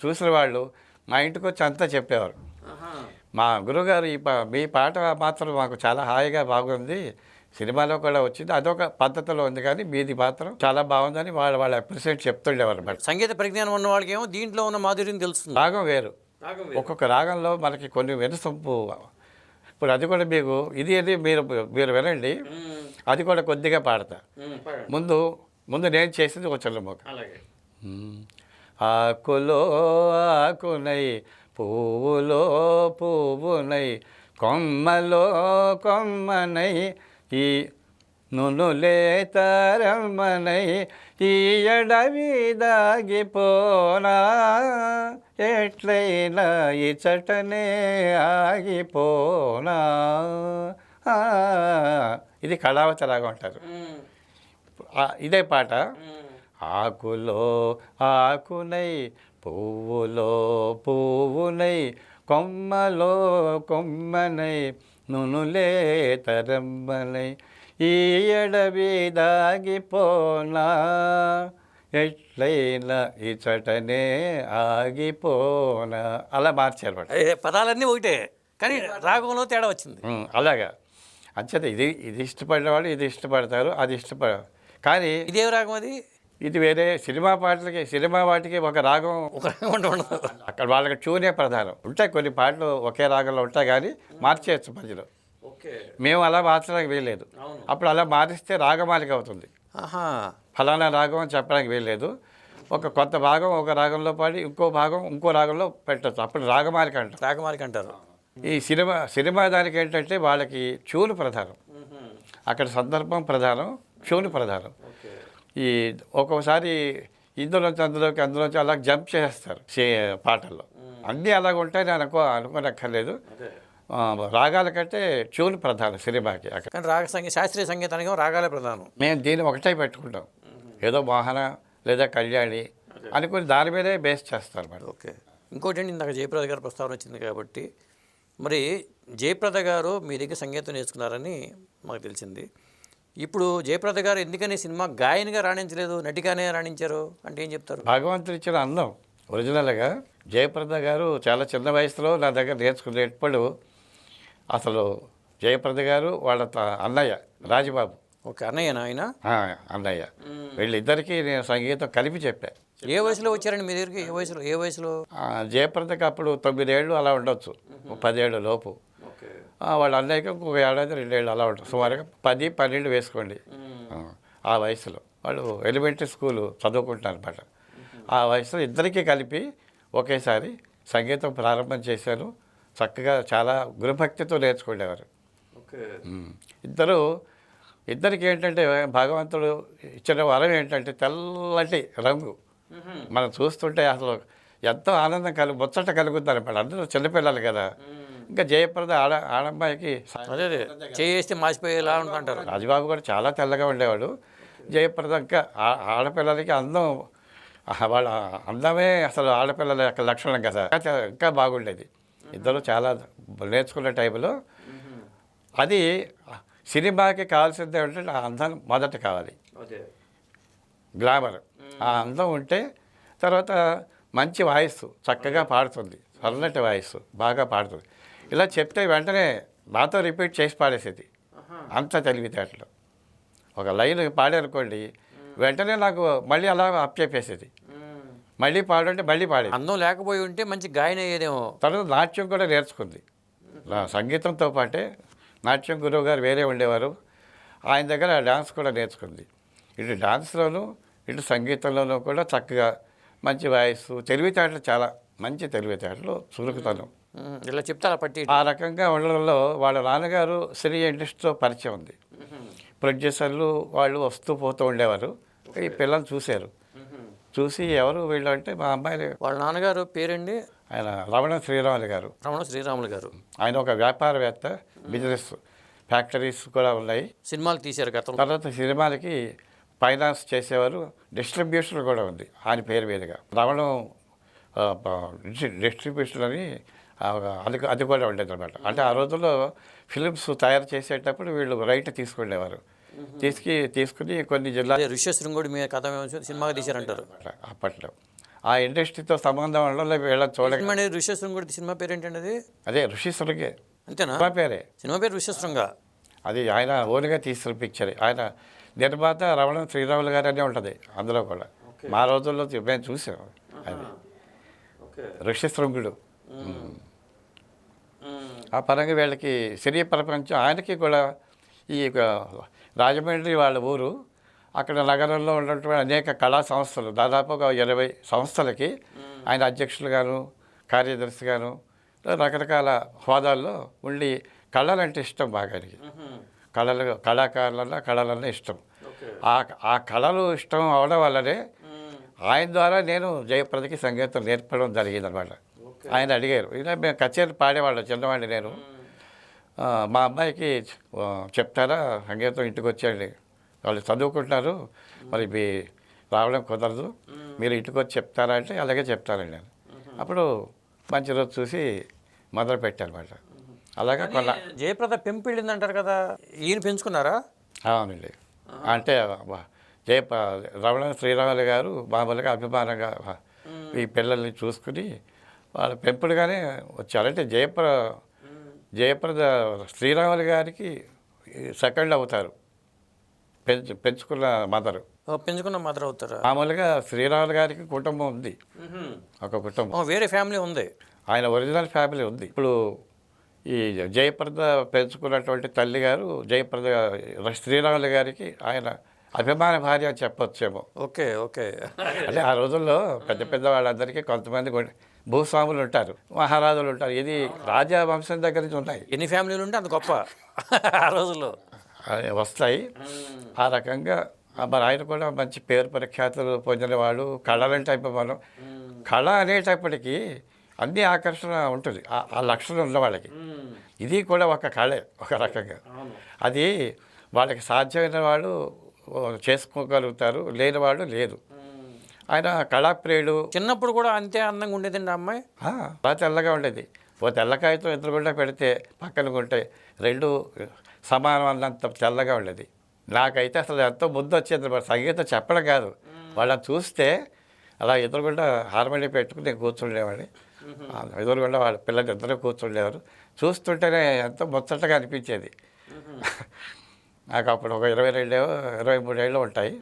చూసిన వాళ్ళు మా ఇంటికి వచ్చి అంతా చెప్పేవారు. మా గురువుగారు మీ పాట మాత్రం మాకు చాలా హాయిగా బాగుంది, సినిమాలో కూడా వచ్చింది, అదొక పద్ధతిలో ఉంది, కానీ మీది మాత్రం చాలా బాగుందని వాళ్ళు అప్రిషియేట్ చెప్తుండేవారు. బట్ సంగీత పరిజ్ఞానం ఉన్న వాళ్ళకి ఏమో దీంట్లో ఉన్న మాధుర్యం తెలుస్తుంది. రాగం వేరు, ఒక్కొక్క రాగంలో మనకి కొన్ని వినసొంపు. ఇప్పుడు అది కూడా మీకు ఇది మీరు వినండి, అది కూడా కొద్దిగా పాడతా. ముందు నేను చేసింది ఒక చిన్నమొక్క. ఆకులో ఆకునై, పువ్వులో పువ్వునై, కొమ్మలో కొమ్మనై, ఈ నునులే తరమ్మనై, ఈ అడవి దాగిపోనా, ఎట్లయినా ఈ చటనే ఆగిపోనా. ఇది కళావతి రాగం అంటారు. ఇదే పాట. ఆకులో ఆకునై, పువ్వులో పువ్వునై, కొమ్మలో కొమ్మనై, నునులే తరమ్మనై, ఈ అడవి దాగిపోనా, ఎట్లయినా ఈ చటనే ఆగిపోనా. అలా మార్చారు. పదాలన్నీ ఒకటే కానీ రాగంలో తేడా వచ్చింది. అలాగా అంచేత ఇది ఇష్టపడినవాడు ఇది ఇష్టపడతారు, అది ఇష్టపడరు. కానీ ఇదే రాగం, ఇది వేరే సినిమా పాటలకి సినిమా వాటికి ఒక రాగం ఉండదు. అక్కడ వాళ్ళకి ట్యూనే ప్రధానం. ఉంటాయి కొన్ని పాటలు ఒకే రాగంలో ఉంటాయి, కానీ మార్చేయచ్చు మధ్యలో. మేము అలా మార్చడానికి వీల్లేదు. అప్పుడు అలా మారిస్తే రాగమాలిక అవుతుంది. ఫలానా రాగం అని చెప్పడానికి వీల్లేదు. ఒక కొత్త భాగం ఒక రాగంలో పాడి ఇంకో భాగం ఇంకో రాగంలో పెట్టచ్చు, అప్పుడు రాగమాలిక అంటారు. ఈ సినిమా దానికి ఏంటంటే వాళ్ళకి ట్యూన్ ప్రధానం, అక్కడ సందర్భం ప్రధానం, ట్యూన్ ప్రధానం. ఈ ఒక్కొక్కసారి అందులోంచి అలా జంప్ చేస్తారు పాటల్లో. అన్నీ అలాగ ఉంటాయి నేను అనుకోనక్కర్లేదు. రాగాల కంటే ట్యూన్ ప్రధానం సినిమాకి. కానీ శాస్త్రీయ సంగీతానికి రాగాలే ప్రధానం. మేము దీన్ని ఒకటే పెట్టుకుంటాం, ఏదో మోహన లేదా కళ్యాణి అనుకుని దాని మీదే బేస్ చేస్తారు మరి. ఓకే. ఇంకోటి అండి, ఇందాక జయప్రద గారు ప్రస్తావన వచ్చింది కాబట్టి, మరి జయప్రద గారు మీ దగ్గర సంగీతం నేర్చుకున్నారని మాకు తెలిసింది. ఇప్పుడు జయప్రద గారు ఎందుకని సినిమా గాయనిగా రాణించలేదు, నటిగానే రాణించారు అంటే ఏం చెప్తారు? భగవంతుడు ఇచ్చిన అందం. ఒరిజినల్గా జయప్రద గారు చాలా చిన్న వయసులో నా దగ్గర నేర్చుకునేటప్పుడు అసలు జయప్రద గారు వాళ్ళ అన్నయ్య రాజబాబు. ఓకే, అన్నయ్యనా ఆయన? అన్నయ్య. వీళ్ళిద్దరికీ నేను సంగీతం కలిపి చెప్పా. ఏ వయసులో వచ్చారండి మీ దగ్గరికి? ఏ వయసులో? జయప్రదకి అప్పుడు 9 ఏళ్ళు అలా ఉండొచ్చు, 10 ఏళ్ళ లోపు. వాళ్ళ అన్నయ్యకి ఇంకొక 1 ఏడాది 2 ఏళ్ళు అలా ఉంటుంది, సుమారుగా 10, 12 వేసుకోండి. ఆ వయసులో వాళ్ళు ఎలిమెంటరీ స్కూలు చదువుకుంటున్నారు అనమాట. ఆ వయసులో ఇద్దరికీ కలిపి ఒకేసారి సంగీతం ప్రారంభం చేశాను. చక్కగా చాలా గురుభక్తితో నేర్చుకునేవారు. ఇద్దరికి ఏంటంటే భగవంతుడు ఇచ్చిన వరం ఏంటంటే తెల్లటి రంగు. మనం చూస్తుంటే అసలు ఎంతో ఆనందం ముచ్చట కలుగుతుంది అనమాట. అందరూ చిన్నపిల్లలు కదా. ఇంకా జయప్రద ఆడమ్మాయికి చేస్తే మాసిపోయేలా ఉంటుంటారు. రాజబాబు కూడా చాలా తెల్లగా ఉండేవాడు. జయప్రద ఇంకా ఆడపిల్లలకి అందం, వాళ్ళ అందమే అసలు ఆడపిల్లల యొక్క లక్షణం కదా, ఇంకా బాగుండేది. ఇద్దరు చాలా నేర్చుకునే టైంలో అది సినిమాకి కావాల్సింది ఏమిటంటే ఆ అందం మొదట కావాలి, గ్లామర్. ఆ అందం ఉంటే తర్వాత మంచి వాయిస్, చక్కగా పాడుతుంది, చల్లటి వాయిస్ బాగా పాడుతుంది. ఇలా చెప్తే వెంటనే నాతో రిపీట్ చేసి పాడేసేది, అంత తెలివితేటలు. ఒక లైన్ పాడారనుకోండి వెంటనే నాకు మళ్ళీ అలా అప్ చెప్పేసేది. మళ్ళీ పాడంటే మళ్ళీ పాడేది. అందం లేకపోయి ఉంటే మంచి గాయన అయ్యేదేమో. తర్వాత నాట్యం కూడా నేర్చుకుంది. సంగీతంతో పాటే నాట్యం గురువు గారు వేరే ఉండేవారు. ఆయన దగ్గర డాన్స్ కూడా నేర్చుకుంది. ఇటు డాన్స్లోనూ ఇటు సంగీతంలోనూ కూడా చక్కగా మంచి వాయిస్, తెలివితేటలు చాలా మంచి తెలివితేటలు, చురుకుతనం. ఇలా చెప్తే అలా పట్టి ఆ రకంగా ఉండడంలో వాళ్ళ నాన్నగారు సినీ ఇండస్ట్రీతో పరిచయం ఉంది. ప్రొడ్యూసర్లు వాళ్ళు వస్తూ పోతూ ఉండేవారు. ఈ పిల్లలు చూశారు. చూసి ఎవరు వీళ్ళు అంటే మా అమ్మాయి. వాళ్ళ నాన్నగారు పేరండి? ఆయన రమణ శ్రీరాములు గారు. రమణ శ్రీరాములు గారు. ఆయన ఒక వ్యాపారవేత్త, బిజినెస్ ఫ్యాక్టరీస్ కూడా ఉన్నాయి. సినిమాలు తీశారు గతంలో. తర్వాత సినిమాలకి ఫైనాన్స్ చేసేవారు, డిస్ట్రిబ్యూషన్ కూడా ఉంది ఆయన పేరు మీదుగా. రమణ డిస్ట్రిబ్యూషన్ అని అది కూడా ఉండేది అనమాట. అంటే ఆ రోజుల్లో ఫిలిమ్స్ తయారు చేసేటప్పుడు వీళ్ళు రైట్ తీసుకునేవారు. తీసుకుని కొన్ని జిల్లా ఋష్యశృంగుడి మీ కథ సినిమాగా తీశారంటారు అప్పట్లో. ఆ ఇండస్ట్రీతో సంబంధం ఉండడంలో వీళ్ళని చూడగా. ఋష్యశృంగుడి సినిమా పేరు ఏంటండి అది? అదే ఋషిశృంగే అంతేనా? సినిమా పేరే. సినిమా పేరు ఋష్యశృంగ. అది ఆయన ఓన్గా తీసిన పిక్చర్. ఆయన నిర్మాత రమణ శ్రీరాములు గారు అనే ఉంటుంది అందులో కూడా. మా రోజుల్లో మేము చూసాం అది ఋష్యశృంగుడు. ఆ పరంగా వీళ్ళకి సినీ ప్రపంచం. ఆయనకి కూడా ఈ రాజమండ్రి వాళ్ళ ఊరు, అక్కడ నగరంలో ఉన్నటువంటి అనేక కళా సంస్థలు, దాదాపు ఒక 20 సంస్థలకి ఆయన అధ్యక్షులుగాను కార్యదర్శిగాను రకరకాల హోదాల్లో ఉండి కళలంటే ఇష్టం బాగా. ఆయనకి కళలన్నా ఇష్టం. ఆ కళలు ఇష్టం అవడం వల్లనే ఆయన ద్వారా నేను జయప్రదకి సంగీతం నేర్పడం జరిగిందనమాట. ఆయన అడిగారు, ఇలా మేము కచేరీ పాడేవాళ్ళం చిన్నవాడిని నేను. మా అమ్మాయికి చెప్తారా సంగీతం, ఇంటికి వచ్చేయండి, వాళ్ళు చదువుకుంటున్నారు, మరి రావడం కుదరదు, మీరు ఇంటికి వచ్చి చెప్తారా అంటే అలాగే చెప్తానండి నేను. అప్పుడు మంచి రోజు చూసి మొదలు పెట్టానమాట. అలాగా జయప్రద పెంపిళ్ళింది అంటారు కదా, ఈయన పెంచుకున్నారా? అవునండి. అంటే రమణ శ్రీరాములు గారు మామూలుగా అభిమానంగా ఈ పిల్లల్ని చూసుకుని వాళ్ళ పెంపుడుగానే వచ్చారంటే జయప్రద శ్రీరాములు గారికి సెకండ్ అవుతారు, పెంచుకున్న మదరు. పెంచుకున్న మదర్ అవుతారా? మామూలుగా శ్రీరాములు గారికి కుటుంబం ఉంది, ఒక కుటుంబం, వేరే ఫ్యామిలీ ఉంది. ఆయన ఒరిజినల్ ఫ్యామిలీ ఉంది. ఇప్పుడు ఈ జయప్రద పెంచుకున్నటువంటి తల్లి గారు జయప్రద శ్రీరాములు గారికి ఆయన అభిమాన భార్య అని చెప్పొచ్చేమో. Okay okay. అంటే ఆ రోజుల్లో పెద్ద పెద్ద వాళ్ళందరికీ కొంతమంది భూస్వాములు ఉంటారు, మహారాజులు ఉంటారు. ఇది రాజా వంశం దగ్గర నుంచి ఉన్నాయి. ఎన్ని ఫ్యామిలీలు ఉంటే అంత గొప్ప ఆ రోజుల్లో వస్తాయి. ఆ రకంగా మరి ఆయన కూడా మంచి పేరు ప్రఖ్యాతులు పొందినవాడు. కళలంటే మనం కళ అనేటప్పటికీ అన్ని ఆకర్షణ ఉంటుంది ఆ లక్షణం ఉన్న వాళ్ళకి. ఇది కూడా ఒక కళే ఒక రకంగా. అది వాళ్ళకి సాధ్యమైన వాళ్ళు చేసుకోగలుగుతారు, లేని వాళ్ళు లేదు. ఆయన కళాప్రియుడు. చిన్నప్పుడు కూడా అంతే అందంగా ఉండేదండి అమ్మాయి. బాగా తెల్లగా ఉండేది. ఓ తెల్లకాయతో ఎదురుగుండా పెడితే పక్కన ఉంటే రెండు సమానం అన్నంత తెల్లగా ఉండేది. నాకైతే అసలు ఎంతో ముద్దు వచ్చేది. సంగీతం చెప్పడం కాదు, వాళ్ళని చూస్తే అలా ఎదురుగుండా హార్మోనియం పెట్టుకుని నేను కూర్చుండేవాడిని. ఎదురుగుండా వాళ్ళ పిల్లలు ఇద్దరు కూర్చుండేవారు. చూస్తుంటేనే ఎంతో ముచ్చటగా అనిపించేది. నాకు అప్పుడు ఒక 22 23 ఏళ్ళు ఉంటాయి.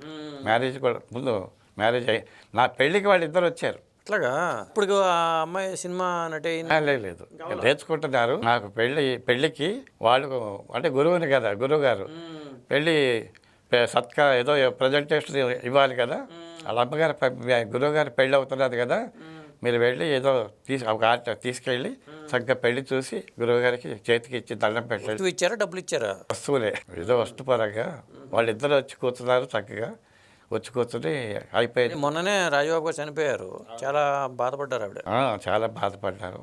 మ్యారేజ్ కూడా ముందు మ్యారేజ్ అయ్యి నా పెళ్ళికి వాళ్ళు ఇద్దరు వచ్చారు. అట్లాగా? ఇప్పుడు ఆ అమ్మాయి సినిమా నటి లేదు, నేర్చుకుంటున్నారు. నాకు పెళ్ళికి వాళ్ళు అంటే గురువుని కదా, గురువు గారు పెళ్ళి ఏదో ప్రజెంటేషన్ ఇవ్వాలి కదా, వాళ్ళ అమ్మగారు గురువు గారు పెళ్ళి అవుతున్నది కదా, మీరు వెళ్ళి ఏదో ఒక ఆట తీసుకెళ్ళి చక్కగా పెళ్లి చూసి గురువుగారికి చేతికి ఇచ్చి దండం పెట్టారు. ఇచ్చారా డబ్బులు ఇచ్చారా? వస్తువులే, ఏదో వస్తుపరంగా వాళ్ళిద్దరు వచ్చి కూర్చున్నారు. చక్కగా వచ్చి కూర్చుని అయిపోయింది. మొన్ననే రాజబాబు గారు చనిపోయారు, చాలా బాధపడ్డారు ఆవిడ. చాలా బాధపడ్డారు.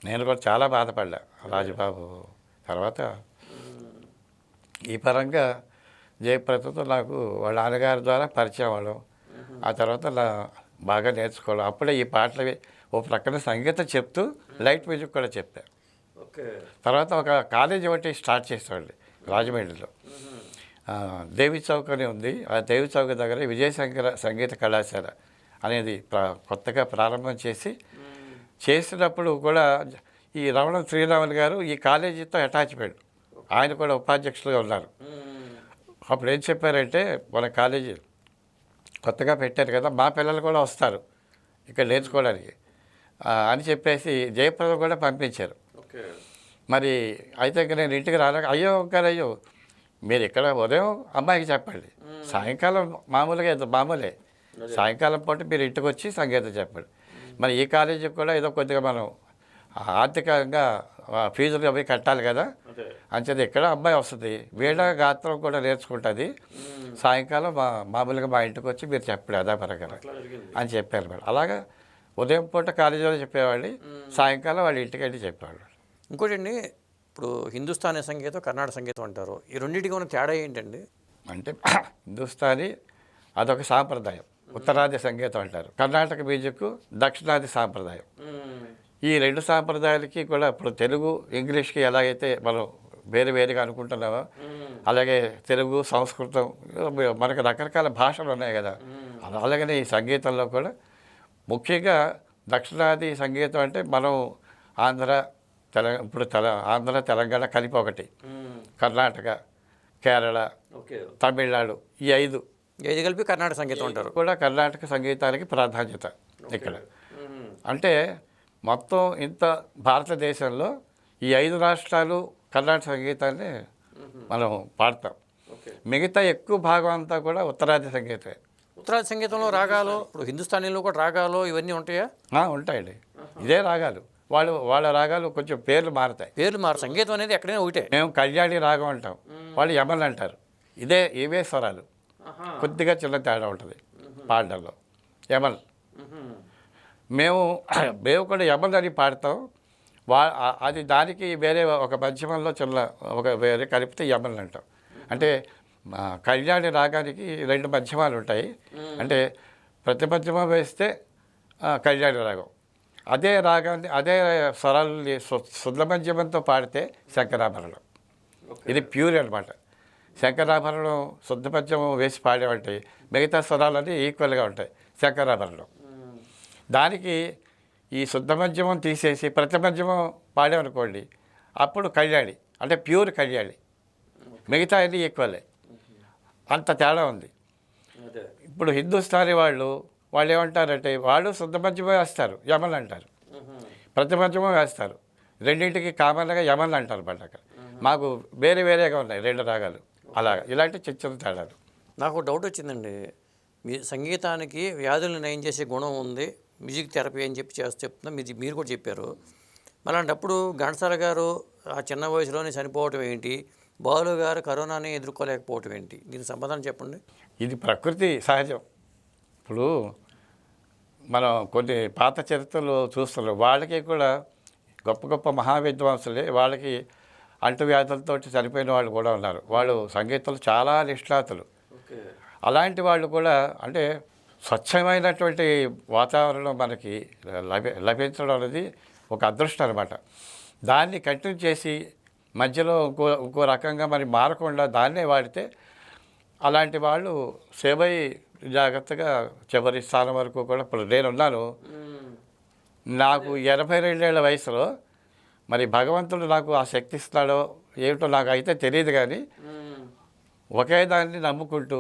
నేను కూడా చాలా బాధపడ్డా రాజబాబు తర్వాత. ఈ పరంగా జయప్రదతో నాకు వాళ్ళ నాన్నగారి ద్వారా పరిచయం అవ్వడం, ఆ తర్వాత బాగా నేర్చుకోవడం. అప్పుడే ఈ పాటలు ఓ ప్రక్కన సంగీతం చెప్తూ లైట్ మ్యూజిక్ కూడా చెప్పాను. తర్వాత ఒక కాలేజీ ఒకటి స్టార్ట్ చేసేవాళ్ళు రాజమండ్రిలో. దేవి చౌక్ అని ఉంది. ఆ దేవి చౌక్ దగ్గర విజయశంకర సంగీత కళాశాల అనేది కొత్తగా ప్రారంభం చేసినప్పుడు కూడా ఈ రమణ శ్రీరాములు గారు ఈ కాలేజీతో అటాచ్మెంట్, ఆయన కూడా ఉపాధ్యక్షులుగా ఉన్నారు. అప్పుడు ఏం చెప్పారంటే మన కాలేజీ కొత్తగా పెట్టారు కదా, మా పిల్లలు కూడా వస్తారు ఇక్కడ నేర్చుకోవడానికి అని చెప్పేసి జయప్రద కూడా పంపించారు. ఓకే. మరి అయితే ఇంక నేను ఇంటికి రాలేక అయ్యో మీరు ఇక్కడ ఉదయం అమ్మాయికి చెప్పండి, సాయంకాలం మామూలే సాయంకాలం పూట మీరు ఇంటికి వచ్చి సంగీతం చెప్పండి. మరి ఈ కాలేజీకి కూడా ఏదో కొద్దిగా మనం ఆర్థికంగా ఫీజులు అవి కట్టాలి కదా, అంచేది ఇక్కడ అమ్మాయి వస్తుంది, వీణ గాత్రం కూడా నేర్చుకుంటుంది, సాయంకాలం మామూలుగా మా ఇంటికి వచ్చి మీరు చెప్పండి అదాపరంగా అని చెప్పారు మేడం. అలాగా ఉదయం పూట కాలేజీలో చెప్పేవాళ్ళు, సాయంకాలం వాళ్ళ ఇంటికి వెళ్ళి చెప్పేవాళ్ళు. ఇంకోటి అండి, ఇప్పుడు హిందుస్థానీ సంగీతం, కర్ణాటక సంగీతం అంటారు, ఈ రెండింటికి ఉన్న తేడా ఏంటండి? అంటే హిందుస్థానీ అదొక సాంప్రదాయం, ఉత్తరాది సంగీతం అంటారు. కర్ణాటక మ్యూజిక్ దక్షిణాది సాంప్రదాయం. ఈ రెండు సాంప్రదాయాలకి కూడా ఇప్పుడు తెలుగు ఇంగ్లీష్కి ఎలాగైతే మనం వేరుగా అనుకుంటున్నామో, అలాగే తెలుగు సంస్కృతం మనకు రకరకాల భాషలు ఉన్నాయి కదా, అలాగనే ఈ సంగీతంలో కూడా ముఖ్యంగా దక్షిణాది సంగీతం అంటే మనం ఆంధ్ర తెలంగాణ కలిపి ఒకటి, కర్ణాటక, కేరళ, తమిళనాడు, ఈ ఐదు కలిపి కర్ణాటక సంగీతం అంటారు. కూడా కర్ణాటక సంగీతానికి ప్రాధాన్యత ఇక్కడ. అంటే మొత్తం ఇంత భారతదేశంలో ఈ 5 రాష్ట్రాలు కర్ణాటక సంగీతాన్ని మనం పాడతాం. మిగతా ఎక్కువ భాగం అంతా కూడా ఉత్తరాది సంగీతమే. ఉత్తరాది సంగీతంలో రాగాలు, ఇప్పుడు హిందుస్థానీలో కూడా రాగాలు ఇవన్నీ ఉంటాయా? ఉంటాయండి, ఇదే రాగాలు. వాళ్ళ రాగాలు కొంచెం పేర్లు మారుతాయి. సంగీతం అనేది ఎక్కడైనా ఒకటే. మేము కళ్యాణి రాగం అంటాం, వాళ్ళు యమన్ అంటారు. ఇవే స్వరాలు, కొద్దిగా చిన్న తేడా ఉంటుంది పాడడంలో. యమన్ మేము కూడా యమన్ అని పాడతాం, అది దానికి వేరే ఒక మధ్యమంలో వేరే కలిపితే యమన్ అంటాం. అంటే కళ్యాణి రాగానికి 2 మధ్యమాలు ఉంటాయి. అంటే ప్రతి మధ్యమం వేస్తే కళ్యాణి రాగం, అదే రాగాన్ని అదే స్వరాలని శుద్ధ మధ్యమంతో పాడితే శంకరాభరణం. ఇది ప్యూర్ అనమాట. శంకరాభరణం శుద్ధ మధ్యమం వేసి పాడేవంటే మిగతా స్వరాలన్నీ ఈక్వల్గా ఉంటాయి శంకరాభరణం. దానికి ఈ శుద్ధ మధ్యమం తీసేసి ప్రతి మధ్యమం పాడామనుకోండి, అప్పుడు కళ్యాణి అంటే ప్యూర్ కళ్యాణి, మిగతా అన్నీ ఈక్వలే. అంత తేడా ఉంది. ఇప్పుడు హిందుస్థానీ వాళ్ళు ఏమంటారంటే వాళ్ళు శుద్ధ మధ్యమం వేస్తారు, యమన్ అంటారు, ప్రతి మధ్యమం వేస్తారు. రెండింటికి కామన్గా యమన్ అంటారు బట్ అక్కడ. మాకు వేరేగా ఉన్నాయి 2 రాగాలు. అలాగా ఇలాంటి చిన్న తేడాలు. నాకు డౌట్ వచ్చిందండి, మీ సంగీతానికి వ్యాధులను నయం చేసే గుణం ఉంది, మ్యూజిక్ థెరపీ అని చెప్తున్నా, మీరు కూడా చెప్పారు. అలాంటప్పుడు ఘంటసాల గారు ఆ చిన్న వయసులోనే చనిపోవటం ఏంటి, బాలు గారు కరోనాని ఎదుర్కోలేకపోవటం ఏంటి? దీనికి సమాధానం చెప్పండి. ఇది ప్రకృతి సహజం. ఇప్పుడు మనం కొన్ని పాత చరిత్రలు చూస్తున్నాం, వాళ్ళకి కూడా గొప్ప మహావిద్వాంసులే వాళ్ళకి అంటువ్యాధులతో చనిపోయిన వాళ్ళు కూడా ఉన్నారు. వాళ్ళు సంగీతంలో చాలా నిష్ణాతులు. అలాంటి వాళ్ళు కూడా అంటే స్వచ్ఛమైనటువంటి వాతావరణం మనకి లభించడం అనేది ఒక అదృష్టం అనమాట. దాన్ని కంటిన్యూ చేసి మధ్యలో ఇంకో రకంగా మరి మారకుండా దాన్నే వాడితే అలాంటి వాళ్ళు సేవై జాగ్రత్తగా చివరి స్థానం వరకు కూడా. ఇప్పుడు నేనున్నాను, నాకు 82 వయసులో మరి భగవంతుడు నాకు ఆ శక్తి ఇస్తాడో ఏమిటో నాకు అయితే తెలియదు, కానీ ఒకే దాన్ని నమ్ముకుంటూ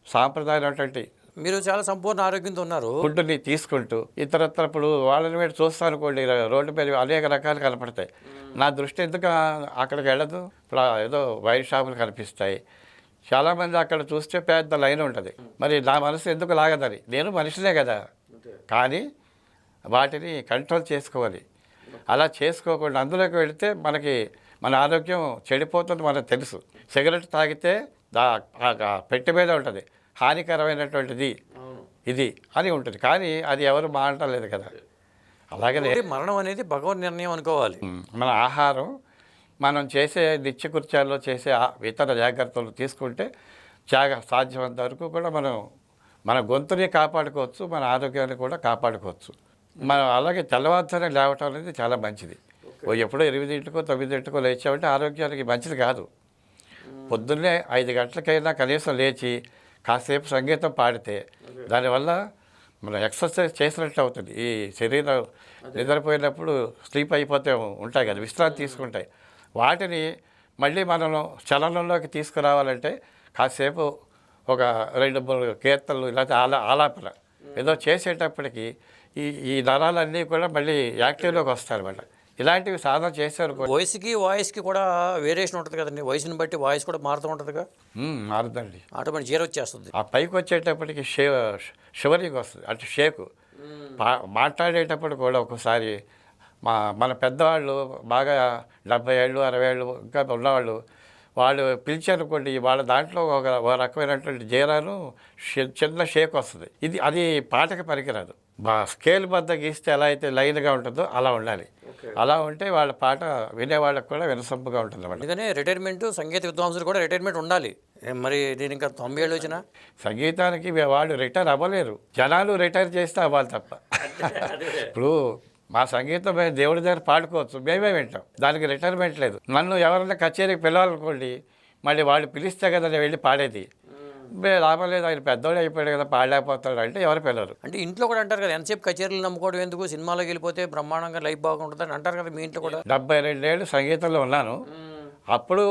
సాంప్రదాయమైనటువంటి మీరు చాలా సంపూర్ణ ఆరోగ్యంతో ఉన్నారు, ఫుడ్ని తీసుకుంటూ ఇతరత్ర ఇప్పుడు వాళ్ళని మీద చూస్తాను అనుకోండి, రోడ్డు మీద అనేక రకాలు కనపడతాయి. నా దృష్టి ఎందుకు అక్కడికి వెళ్ళదు. ఇప్పుడు ఏదో వైన్ షాపులు కనిపిస్తాయి, చాలామంది అక్కడ చూస్తే పెద్ద లైన్ ఉంటుంది. మరి నా మనసు ఎందుకు లాగదని, నేను మనిషినే కదా, కానీ వాటిని కంట్రోల్ చేసుకోవాలి. అలా చేసుకోకుండా అందులోకి వెళితే మన ఆరోగ్యం చెడిపోతుంది మనకు తెలుసు. సిగరెట్ తాగితే పెట్టె మీద ఉంటుంది హానికరమైనటువంటిది ఇది అని ఉంటుంది, కానీ అది ఎవరు మానటలేదు కదా. అలాగనే మరణం అనేది భగవన్ నిర్ణయం అనుకోవాలి. మన ఆహారం, మనం చేసే నిత్యకృత్యాల్లో చేసే ఇతర జాగ్రత్తలు తీసుకుంటే సాధ్యమంత వరకు కూడా మన గొంతుని కాపాడుకోవచ్చు, మన ఆరోగ్యాన్ని కూడా కాపాడుకోవచ్చు. మనం అలాగే తెల్లవారుతోనే లేవటం అనేది చాలా మంచిది. ఎప్పుడో 8కో 9కో లేచామంటే ఆరోగ్యానికి మంచిది కాదు. పొద్దున్నే 5 గంటలకైనా కనీసం లేచి కాసేపు సంగీతం పాడితే దానివల్ల మనం ఎక్సర్సైజ్ చేసినట్టు అవుతుంది. ఈ శరీరం నిద్రపోయినప్పుడు స్లీప్ అయిపోతే ఉంటాయి కదా, విశ్రాంతి తీసుకుంటాయి. వాటిని మళ్ళీ మనం చలనంలోకి తీసుకురావాలంటే కాసేపు ఒక 2-3 కీర్తనలు ఇలాంటి ఆలాపన ఏదో చేసేటప్పటికి ఈ నరాలన్నీ కూడా మళ్ళీ యాక్టివ్లోకి వస్తారన్నమాట. ఇలాంటివి సాధన చేశారు. వాయిస్కి వాయిస్కి కూడా వేరియేషన్ ఉంటుంది కదండి, వయసుని బట్టి వాయిస్ కూడా మారుతూ ఉంటుందిగా. మారుదండి. ఆటోమేటిక్ జీరో వచ్చేస్తుంది. ఆ పైకి వచ్చేటప్పటికి షివరింగ్ వస్తుంది, అంటే షేకు. మాట్లాడేటప్పుడు కూడా ఒక్కోసారి మన పెద్దవాళ్ళు బాగా 70 ఏళ్ళు 60 ఏళ్ళు ఇంకా ఉన్నవాళ్ళు వాళ్ళు పిలిచారనుకోండి, వాళ్ళ దాంట్లో ఒక రకమైనటువంటి జీరాను చిన్న షేక్ వస్తుంది. అది పాటకి పనికిరాదు. స్కేల్ బద్ద గీస్తే ఎలా అయితే లైన్గా ఉంటుందో అలా ఉండాలి. అలా ఉంటే వాళ్ళ పాట వినేవాళ్ళకి కూడా వినసొంపుగా ఉంటుంది అన్నమాట. అందుకనే రిటైర్మెంట్ సంగీత విద్వాంసులు కూడా రిటైర్మెంట్ ఉండాలి. మరి నేను ఇంకా 90 ఏళ్ళు వచ్చినా సంగీతానికి వాళ్ళు రిటైర్ అవ్వలేరు, జనాలు రిటైర్ చేస్తే అవ్వాలి తప్ప. ఇప్పుడు మా సంగీతం మేము దేవుడి దగ్గర పాడుకోవచ్చు, మేమే వింటాం, దానికి రిటైర్మెంట్ లేదు. నన్ను ఎవరైనా కచేరీకి పిలవాలనుకోండి, మళ్ళీ వాళ్ళు పిలిస్తే కదా నేను వెళ్ళి పాడేది. లాభం లేదు, ఆయన పెద్దోళ్ళు అయిపోయాడు కదా పాడలేకపోతాడు అంటే ఎవరు పిల్లరు. అంటే ఇంట్లో కూడా అంటారు కదా, ఎంతసేపు కచేరీలు నమ్ముకోవడం ఎందుకు, సినిమాలోకి వెళ్ళిపోతే బ్రహ్మాండంగా లైఫ్ బాగుంటుంది అని అంటారు కదా. మీ ఇంట్లో కూడా 72 ఏళ్ళు సంగీతంలో ఉన్నాను. అప్పుడు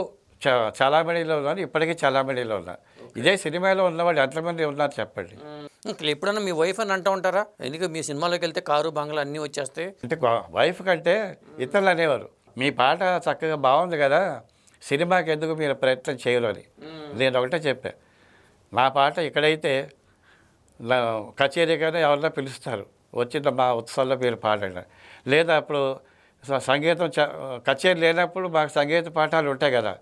చలామణిలో ఉన్నాను, ఇప్పటికీ చలామణిలో ఉన్నాను. ఇదే సినిమాలో ఉన్నవాళ్ళు ఎంతమంది ఉన్నారు చెప్పండి. ఎప్పుడన్నా మీ వైఫ్ అని అంటూ ఉంటారా, ఎందుకు మీ సినిమాలోకి వెళ్తే కారు బంగ్లా అన్నీ వచ్చేస్తాయి అంటే వైఫ్ కంటే ఇతరులు అనేవారు, మీ పాట చక్కగా బాగుంది కదా, సినిమాకి ఎందుకు మీరు ప్రయత్నం చేయరు అని. నేను ఒకటే చెప్పాను, నా పాట ఇక్కడైతే కచేరీగానే ఎవరన్నా పిలుస్తారు, వచ్చిన మా ఉత్సవంలో మీరు పాడండి. లేదా అప్పుడు సంగీతం కచేరీ లేనప్పుడు మాకు సంగీత పాఠాలు ఉంటాయి కదా,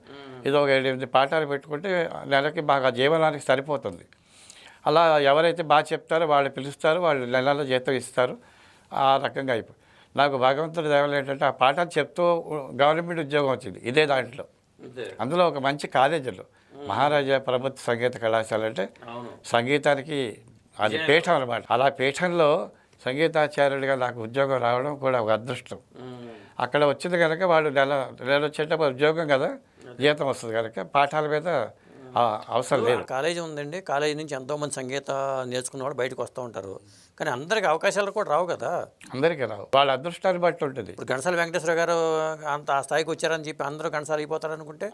ఇది ఒక 8 పాఠాలు పెట్టుకుంటే నెలకి మాకు ఆ జీవనానికి సరిపోతుంది. అలా ఎవరైతే బాగా చెప్తారో వాళ్ళు పిలుస్తారు, వాళ్ళు నెలలో జీతం ఇస్తారు. ఆ రకంగా అయిపోయి నాకు భగవంతుడి దయవల్ల ఏంటంటే ఆ పాఠాలు చెప్తూ గవర్నమెంట్ ఉద్యోగం వచ్చింది ఇదే దాంట్లో. అందులో ఒక మంచి కాలేజీలో మహారాజా ప్రభుత్వ సంగీత కళాశాల అంటే సంగీతానికి అది పీఠం అనమాట. అలా పీఠంలో సంగీతాచార్యుడిగా నాకు ఉద్యోగం రావడం కూడా ఒక అదృష్టం. అక్కడ వచ్చింది కనుక వాళ్ళు నెల వచ్చేటప్పుడు ఉద్యోగం కదా, జీతం వస్తుంది కనుక పాఠాల మీద అవసరం లేదు. కాలేజీ ఉందండి, కాలేజీ నుంచి ఎంతోమంది సంగీత నేర్చుకున్న వాళ్ళు బయటకు వస్తూ ఉంటారు, కానీ అందరికి అవకాశాలు కూడా రావు కదా. అందరికీ రావు, వాళ్ళ అదృష్టాన్ని బట్టి ఉంటుంది. ఇప్పుడు ఘంటసాల వెంకటేశ్వర గారు అంత ఆ స్థాయికి వచ్చారని చెప్పి అందరూ ఘంటసాల అయిపోతారు అనుకుంటే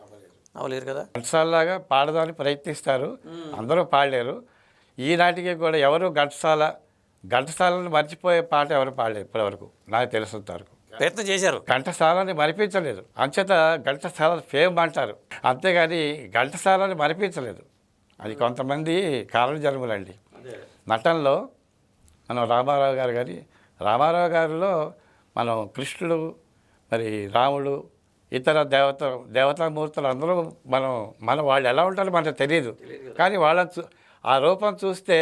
అవలేరు కదా. ఘంటసాలలాగా పాడదానికి ప్రయత్నిస్తారు, అందరూ పాడలేరు. ఈనాటికి కూడా ఎవరు ఘంటసాలను మర్చిపోయే పాట ఎవరు పాడలేరు ఇప్పటివరకు నాకు తెలిసినంత వరకు. ప్రయత్నం చేశారు, ఘంటసాలని మరిపించలేదు. అంచేత ఘంటసాల ఫేమ్ అంటారు, అంతేగాని ఘంటసాలని మరిపించలేదు. అది కొంతమంది కారణ జన్మలండి. నటనలో మనం రామారావు గారిలో మనం కృష్ణుడు, మరి రాముడు, ఇతర దేవతామూర్తులు అందరూ మన వాళ్ళు ఎలా ఉంటారో మనకు తెలియదు, కానీ ఆ రూపం చూస్తే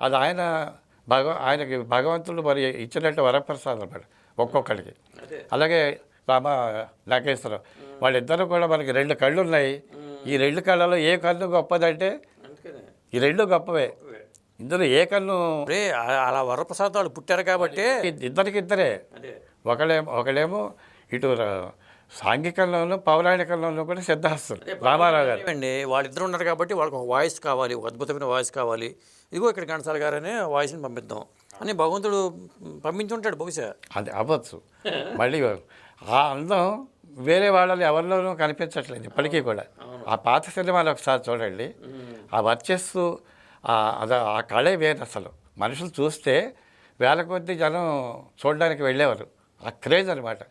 అది ఆయనకి భగవంతుడు మరి ఇచ్చినట్టు వరప్రసాదం అన్నమాట ఒక్కొక్కడికి. అలాగే నాగేశ్వరరావు వాళ్ళిద్దరూ కూడా మనకి 2 కళ్ళు ఉన్నాయి. ఈ 2 కళ్ళలో ఏ కన్ను గొప్పదంటే ఈ 2 గొప్పవే. ఇందులో ఏ కన్ను అలా వరప్రసాదాలు పుట్టారు కాబట్టి ఇద్దరే. ఒకళ్ళేమో ఇటు సాంఘికంలోనూ పౌరాణికంలోనూ కూడా సిద్ధాస్తులు రామారావు గారు అండి. వాళ్ళిద్దరు ఉన్నారు కాబట్టి వాళ్ళకి ఒక వాయిస్ కావాలి, ఒక అద్భుతమైన వాయిస్ కావాలి. ఇదిగో ఇక్కడ ఘంటసాల గారు అనే వాయిస్ని పంపిద్దాం అని భగవంతుడు పంపించుంటాడు బహుశా. అది అవ్వచ్చు. మళ్ళీ ఆ అందం వేరే వాళ్ళని ఎవరిలోనూ కనిపించట్లేదు ఇప్పటికీ కూడా. ఆ పాత సినిమాలు ఒకసారి చూడండి, ఆ వర్చస్సు ఆ కళే వేరు. అసలు మనుషులు చూస్తే వేల కొద్ది జనం చూడడానికి వెళ్ళేవారు, ఆ క్రేజ్ అనమాట.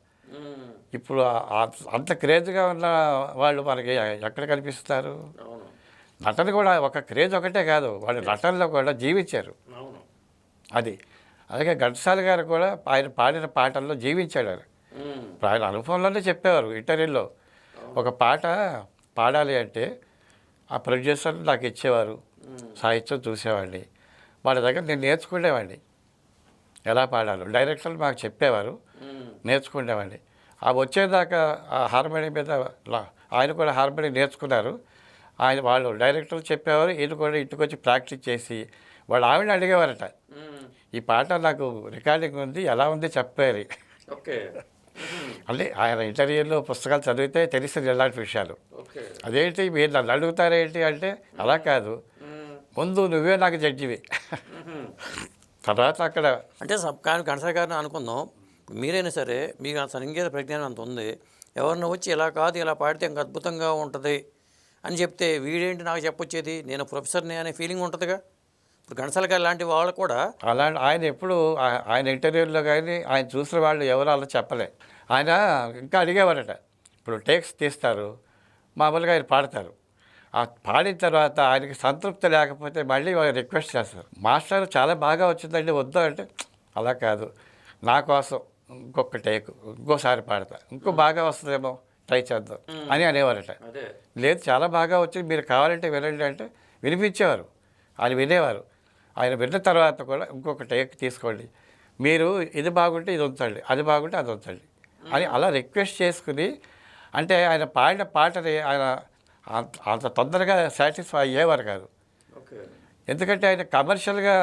ఇప్పుడు అంత క్రేజ్గా ఉన్న వాళ్ళు మనకి ఎక్కడ కనిపిస్తారు. నటన కూడా ఒక క్రేజ్ ఒకటే కాదు, వాళ్ళు నటనలో కూడా జీవించారు. అది అలాగే ఘంటసాల గారు కూడా ఆయన పాడిన పాటల్లో జీవించాడు. ఆయన అనుభవంలోనే చెప్పేవారు ఇంటర్వ్యూలో. ఒక పాట పాడాలి అంటే ఆ ప్రొడ్యూసర్ నాకు ఇచ్చేవారు, సాహిత్యం చూసేవాడిని, వాళ్ళ దగ్గర నేను నేర్చుకునేవాడిని ఎలా పాడాలో. డైరెక్టర్లు మాకు చెప్పేవారు, నేర్చుకునేవాడిని. ఆ వచ్చేదాకా ఆ హార్మోనియం మీద ఆయన కూడా హార్మోనియం నేర్చుకున్నారు. వాళ్ళు డైరెక్టర్లు చెప్పేవారు, ఈయన కూడా ఇంటికి వచ్చి ప్రాక్టీస్ చేసి వాళ్ళు ఆవిడని అడిగేవారట, ఈ పాట నాకు రికార్డింగ్ ఉంది, ఎలా ఉంది చెప్పారు. అంటే ఆయన ఇంటర్వ్యూలో పుస్తకాలు చదివితే తెలిసింది ఎలాంటి విషయాలు. అదేంటి మీరు నన్ను అడుగుతారేంటి అంటే అలా కాదు, ముందు నువ్వే నాకు జడ్జివి, తర్వాత అక్కడ. అంటే కానీ ఘంటసాల గారిని అనుకుందాం, మీరైనా సరే మీకు ఆ సంగీత ప్రజ్ఞానం అంత ఉంది, ఎవరిని వచ్చి ఇలా కాదు ఇలా పాడితే ఇంకా అద్భుతంగా ఉంటుంది అని చెప్తే వీడేంటి నాకు చెప్పొచ్చేది, నేను ప్రొఫెసర్ని అనే ఫీలింగ్ ఉంటుందిగా. ఇప్పుడు ఘంటసాల గారు లాంటి వాళ్ళు కూడా అలాంటి ఆయన ఎప్పుడు ఆయన ఇంటర్వ్యూలో కానీ ఆయన చూసిన వాళ్ళు ఎవరు అలా చెప్పలే. ఆయన ఇంకా అడిగేవారట. ఇప్పుడు టేక్స్ తీస్తారు, మామూలుగా ఆయన పాడతారు. ఆ పాడిన తర్వాత ఆయనకి సంతృప్తి లేకపోతే మళ్ళీ రిక్వెస్ట్ చేస్తారు, మాస్టర్ చాలా బాగా వచ్చిందండి వద్దు అంటే, అలా కాదు నా కోసం ఇంకొక టేక్ ఇంకోసారి పాడతా, ఇంకో బాగా వస్తుందేమో ట్రై చేద్దాం అని అనేవారట. లేదు చాలా బాగా వచ్చింది మీరు కావాలంటే వినండి అంటే వినిపించేవారు. ఆయన వినేవారు. ఆయన విన్న తర్వాత కూడా ఇంకొక టేక్ తీసుకోండి, మీరు ఇది బాగుంటే ఇది ఉంచండి, అది బాగుంటే అది ఉంచండి అని అలా రిక్వెస్ట్ చేసుకుని, అంటే ఆయన పాడిన పాటని ఆయన అంత తొందరగా సాటిస్ఫై అయ్యేవారు కాదు. ఎందుకంటే ఆయన కమర్షియల్గా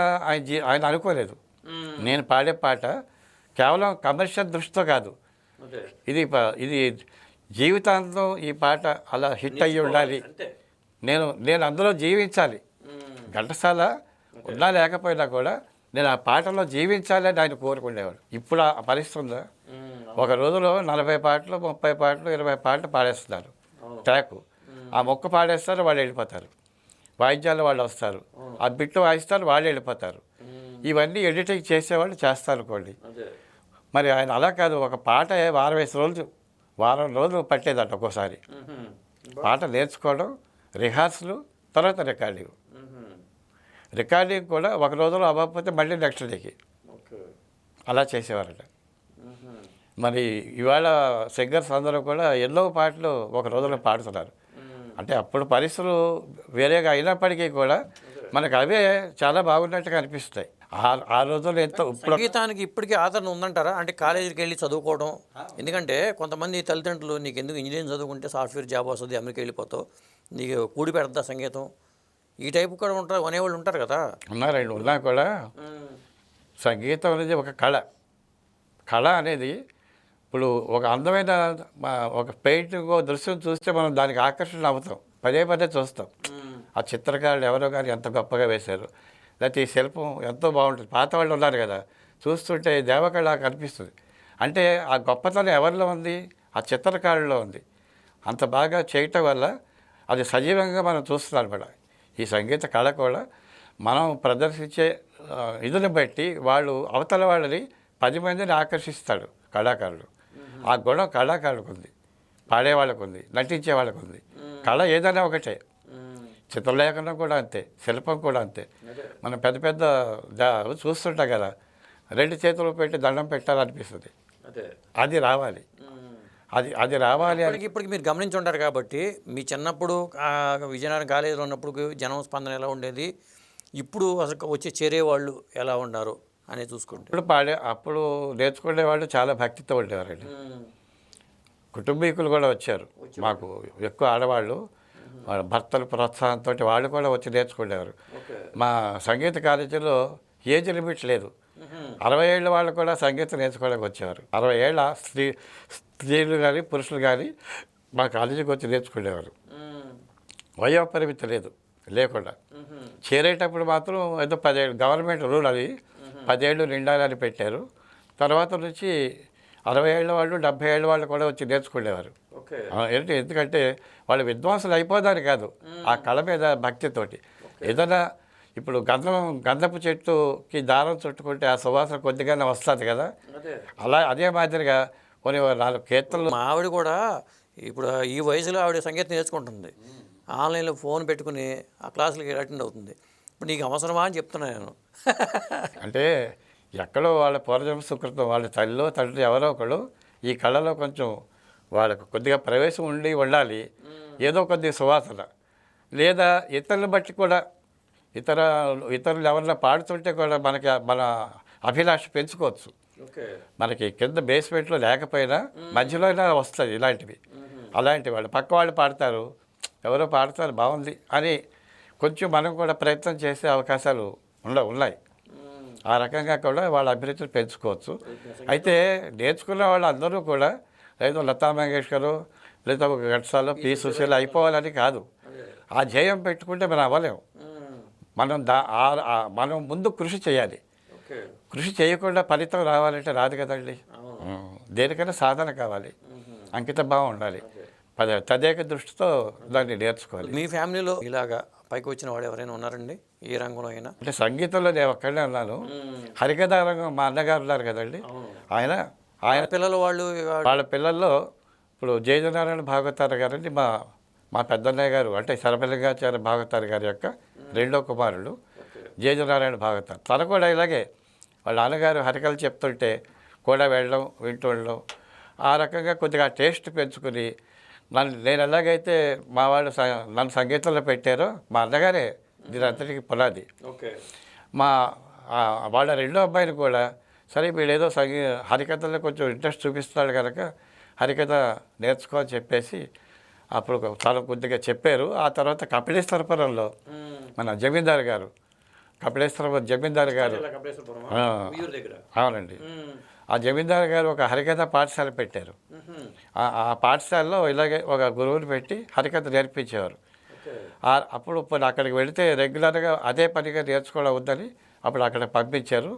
ఆయన అనుకోలేదు. నేను పాడే పాట కేవలం కమర్షియల్ దృష్టితో కాదు, ఇది జీవితాంతం ఈ పాట అలా హిట్ అయ్యి ఉండాలి, నేను అందులో జీవించాలి. ఘంటసాల ఉన్నా లేకపోయినా కూడా నేను ఆ పాటలో జీవించాలి అని ఆయన కోరుకునేవాడు. ఇప్పుడు ఆ పరిస్థితి ఉందా? ఒక రోజులో 40 పాటలు 30 పాటలు 20 పాటలు పాడేస్తున్నారు ట్రాకు. ఆ మొక్క పాడేస్తారు, వాళ్ళు వెళ్ళిపోతారు. వాయిద్యాలు వాళ్ళు వస్తారు, ఆ బిట్లు వాయిస్తారు, వాళ్ళు వెళ్ళిపోతారు. ఇవన్నీ ఎడిటింగ్ చేసేవాళ్ళు చేస్తారు అనుకోండి. మరి ఆయన అలా కాదు, ఒక పాట వారం రోజులు పట్టేదట ఒక్కోసారి. పాట నేర్చుకోవడం, రిహార్సలు, తర్వాత రికార్డింగ్ కూడా ఒక రోజులో అవ్వకపోతే మళ్ళీ నెక్స్ట్ డేకి అలా చేసేవారట. మరి ఇవాళ సింగర్స్ అందరూ కూడా ఎన్నో పాటలు ఒక రోజులో పాడుతున్నారు. అంటే అప్పుడు పరిస్థితులు వేరేగా అయినప్పటికీ కూడా మనకు అవే చాలా బాగున్నట్టుగా అనిపిస్తాయి. ఆ రోజుల్లో ఎంతో సంగీతానికి ఇప్పటికీ ఆదరణ ఉందంటారా? అంటే కాలేజీకి వెళ్ళి చదువుకోవడం, ఎందుకంటే కొంతమంది తల్లిదండ్రులు నీకు ఎందుకు ఇంజనీరింగ్ చదువుకుంటే సాఫ్ట్వేర్ జాబ్ వస్తుంది, అమెరికా వెళ్ళిపోతావు, నీకు కూడి పెడతా సంగీతం, ఈ టైపు కూడా ఉంటారు అనేవాళ్ళు ఉంటారు కదా. ఉన్నారండి. ఉన్నా కూడా సంగీతం అనేది ఒక కళ అనేది ఇప్పుడు ఒక అందమైన ఒక పెయింటింగ్ దృశ్యం చూస్తే మనం దానికి ఆకర్షణ అవుతాం, పదే చూస్తాం. ఆ చిత్రకారులు ఎవరో కానీ ఎంత గొప్పగా వేశారు, లేకపోతే ఈ శిల్పం ఎంతో బాగుంటుంది. పాత వాళ్ళు ఉన్నారు కదా, చూస్తుంటే దేవకళ కనిపిస్తుంది. అంటే ఆ గొప్పతనం ఎవరిలో ఉంది? ఆ చిత్రకారుల్లో ఉంది. అంత బాగా చేయటం వల్ల అది సజీవంగా మనం చూస్తున్నాం అనమాట. ఈ సంగీత కళ కూడా మనం ప్రదర్శించే ఇదిని బట్టి వాళ్ళు అవతల వాళ్ళని 10 మందిని ఆకర్షిస్తాడు కళాకారులు. ఆ గుణం కళాకారులకు ఉంది, పాడేవాళ్ళకు ఉంది, నటించే వాళ్ళకు ఉంది. కళ ఏదైనా ఒకటే, చిత్రలేఖనం కూడా అంతే, శిల్పం కూడా అంతే. మనం పెద్ద చూస్తుంటాం కదా, 2 చేతులు పెట్టి దండం పెట్టాలనిపిస్తుంది. అది రావాలి, అది రావాలి. ఇప్పటికి మీరు గమనించి ఉంటారు కాబట్టి, మీ చిన్నప్పుడు విజయనగరం కాలేజీలో ఉన్నప్పుడు జనం స్పందన ఎలా ఉండేది, ఇప్పుడు అసలు వచ్చి చేరేవాళ్ళు ఎలా ఉన్నారు అనేది చూసుకుంటే, అప్పుడు నేర్చుకునే వాళ్ళు చాలా భక్తితో ఉండేవారండి. కుటుంబీకులు కూడా వచ్చారు మాకు, ఎక్కువ ఆడవాళ్ళు వాళ్ళ భర్తల ప్రోత్సాహంతో వాళ్ళు కూడా వచ్చి నేర్చుకునేవారు. మా సంగీత కాలేజీలో ఏజ్ లిమిట్ లేదు. 60 ఏళ్ళ వాళ్ళు కూడా సంగీతం నేర్చుకోవడానికి వచ్చేవారు. 60 ఏళ్ళ స్త్రీలు కానీ పురుషులు కానీ మా కాలేజీకి వచ్చి నేర్చుకునేవారు. వయోపరిమితి లేకుండా చేరేటప్పుడు మాత్రం ఏదో 10 ఏళ్ళు గవర్నమెంట్ రూల్, అది 10 ఏళ్ళు నిండాలని పెట్టారు. తర్వాత నుంచి 60 ఏళ్ళ వాళ్ళు 70 ఏళ్ళ వాళ్ళు కూడా వచ్చి నేర్చుకునేవారు. ఎందుకంటే వాళ్ళు విద్వాంసులు అయిపోదాని కాదు, ఆ కళ మీద భక్తితోటి. ఏదైనా ఇప్పుడు గంధపు చెట్టుకి దారం చుట్టుకుంటే ఆ సువాసన కొద్దిగానే వస్తుంది కదా, అదే మాదిరిగా కొన్ని 4 కీర్తనలు. మా ఆవిడ కూడా ఇప్పుడు ఈ వయసులో ఆవిడ సంగీతం నేర్చుకుంటుంది, ఆన్లైన్లో ఫోన్ పెట్టుకుని ఆ క్లాసులకి అటెండ్ అవుతుంది. ఇప్పుడు నీకు అవసరమా అని చెప్తున్నాను నేను. అంటే ఎక్కడో వాళ్ళ పూర్వజన్మ సుకృతం, వాళ్ళ తల్లిలో తండ్రి ఎవరో ఒకళ్ళు ఈ కళలో కొంచెం వాళ్ళకు కొద్దిగా ప్రవేశం ఉండాలి, ఏదో కొద్దిగా సువాసన, లేదా ఇతరులను బట్టి కూడా ఇతరులు ఎవరైనా పాడుతుంటే కూడా మన అభిలాష పెంచుకోవచ్చు. మనకి కింద బేస్మెంట్లో లేకపోయినా మధ్యలో అయినా వస్తుంది ఇలాంటివి. అలాంటి వాళ్ళు పక్క వాళ్ళు పాడతారు, ఎవరో పాడతారు బాగుంది అని కొంచెం మనం కూడా ప్రయత్నం చేసే అవకాశాలు ఉన్నాయి. ఆ రకంగా కూడా వాళ్ళ అభిరుచులు పెంచుకోవచ్చు. అయితే నేర్చుకున్న వాళ్ళు అందరూ కూడా ఏదో లతా మంగేష్కర్ లేదా ఘంటసాల పి సుశీల అయిపోవాలని కాదు, ఆ ధ్యేయం పెట్టుకుంటే మనం అవ్వలేము. మనం ముందు కృషి చేయాలి. కృషి చేయకుండా ఫలితం రావాలంటే రాదు కదండి. దేనికైనా సాధన కావాలి, అంకిత భావం ఉండాలి. తదేక దృష్టితో దాన్ని నేర్చుకోవాలి. మీ ఫ్యామిలీలో ఇలాగా పైకి వచ్చిన వాడు ఎవరైనా ఉన్నారండి ఏ రంగంలో అయినా? అంటే సంగీతంలో నేను ఒక్కడే ఉన్నాను. హరికథా రంగం మా అన్నగారు ఉన్నారు కదండి, ఆయన పిల్లలు వాళ్ళు వాళ్ళ పిల్లల్లో ఇప్పుడు జయజనారాయణ భాగవతారు గారండి మా పెద్దన్నయ్య గారు, అంటే శరభలింగాచార్య భాగవతారు గారి యొక్క రెండో కుమారుడు జయజనారాయణ భాగవతారు. తను కూడా ఇలాగే వాళ్ళ నాన్నగారు హరికథలు చెప్తుంటే కూడా వెళ్ళడం, వింటూ ఉండడం, ఆ రకంగా కొద్దిగా టేస్ట్ పెంచుకుని నేను ఎలాగైతే మా వాళ్ళు నన్ను సంగీతంలో పెట్టారో మా అన్నగారే దీని అంతటికి పునాది. వాళ్ళ రెండో అబ్బాయిని కూడా సరే వీడేదో హరికథలో కొంచెం ఇంట్రెస్ట్ చూపిస్తున్నాడు కనుక హరికథ నేర్చుకో అని చెప్పేసి అప్పుడు చాలా కొద్దిగా చెప్పారు. ఆ తర్వాత కపిలేశ్వరపురంలో మన జమీందారు గారు, కపిలేశ్వరపురం జమీందారు గారు, అవునండి, ఆ జమీందారు గారు ఒక హరికథ పాఠశాల పెట్టారు. ఆ పాఠశాలలో ఇలాగే ఒక గురువుని పెట్టి హరికథ నేర్పించేవారు. అప్పుడు అక్కడికి వెళితే రెగ్యులర్గా అదే పనిగా నేర్చుకోవడం ఉందని అప్పుడు అక్కడ పంపించారు.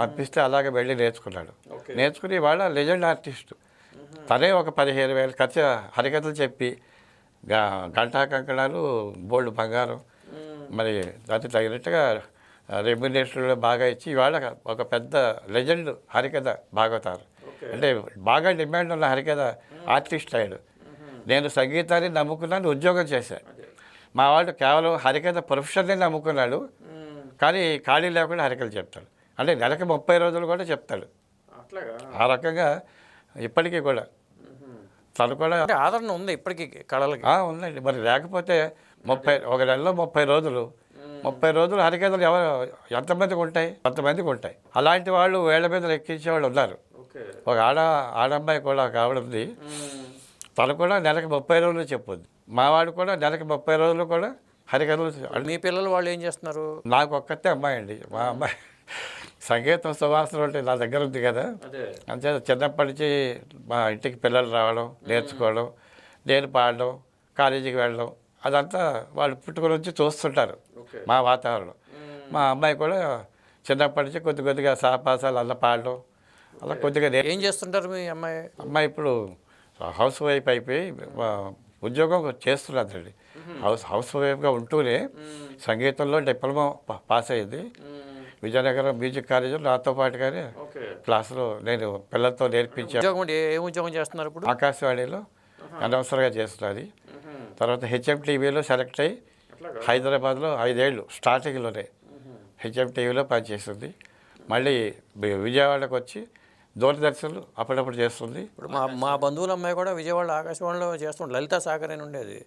పంపిస్తే అలాగే వెళ్ళి నేర్చుకున్నాడు. నేర్చుకుని వాళ్ళ లెజెండ్ ఆర్టిస్టు తనే ఒక 15,000 ఖర్చు హరికథలు చెప్పి గంటా కంకణాలు, బోల్డ్ బంగారం, మరి దానికి తగినట్టుగా రెమ్యునేషన్లు బాగా ఇచ్చి ఇవాళ ఒక పెద్ద లెజెండ్ హరికథ భాగవతారు. అంటే బాగా డిమాండ్ ఉన్న హరికథ ఆర్టిస్ట్ అయ్యాడు. నేను సంగీతాన్ని నమ్ముకున్నాను, ఉద్యోగం చేశాను. మా వాడు కేవలం హరికథ ప్రొఫెషన్ని నమ్ముకున్నాడు, కానీ ఖాళీ లేకుండా హరికథలు చెప్తాడు. అంటే నెలకి 30 రోజులు కూడా చెప్తాడు. ఆ రకంగా ఇప్పటికీ కూడా తను కూడా ఆదరణ ఉంది ఇప్పటికీ కళలకి. ఉందండి. మరి లేకపోతే ఒక నెలలో 30 రోజులు 30 రోజులు హరికథలు ఎంతమందికి ఉంటాయి? కొంతమందికి ఉంటాయి. అలాంటి వాళ్ళు వేళ్ల మీద ఎక్కించే వాళ్ళు ఉన్నారు. ఒక ఆడమ్మాయి కూడా ఒక ఆవిడ ఉంది, తను కూడా నెలకి 30 రోజులు చెప్పుద్ది. మావాడు కూడా నెలకి 30 రోజులు కూడా హరికథలు. మీ పిల్లలు వాళ్ళు ఏం చేస్తున్నారు? నాకు ఒక్కతే అమ్మాయి అండి. మా అమ్మాయి సంగీతం సువాసన అంటే నా దగ్గర ఉంది కదా, అంతే చిన్నప్పటి నుంచి మా ఇంటికి పిల్లలు రావడం, నేర్చుకోవడం, నేను పాడడం, కాలేజీకి వెళ్ళడం, అదంతా వాళ్ళు పుట్టుకొని వచ్చి చూస్తుంటారు మా వాతావరణం. మా అమ్మాయి కూడా చిన్నప్పటి నుంచి కొద్దిగా సాపాసాలు అలా పాడడం, అలా కొద్దిగా. ఏం చేస్తుంటారు మీ అమ్మాయి? అమ్మాయి ఇప్పుడు హౌస్ వైఫ్ అయిపోయి ఉద్యోగం చేస్తున్నదండి. హౌస్ వైఫ్గా ఉంటూనే సంగీతంలో డిప్లొమా పాస్ అయ్యింది. విజయనగరం మ్యూజిక్ కాలేజీలో నాతో పాటుగానే క్లాసులో నేను పిల్లలతో నేర్పించాను. ఏ ఉద్యోగం చేస్తున్నారు ఇప్పుడు? ఆకాశవాణిలో అనవసరంగా చేస్తున్నది. తర్వాత హెచ్ఎం టీవీలో సెలెక్ట్ అయ్యి హైదరాబాద్లో 5 ఏళ్ళు స్టార్టింగ్లోనే హెచ్ఎం టీవీలో పనిచేస్తుంది. మళ్ళీ విజయవాడకు వచ్చి దూరదర్శన్లు అప్పుడప్పుడు చేస్తుంది. ఇప్పుడు మా బంధువుల అమ్మాయి కూడా విజయవాడ ఆకాశవాణిలో చేస్తుంది. లలితా సాగర్ అని ఉండేది.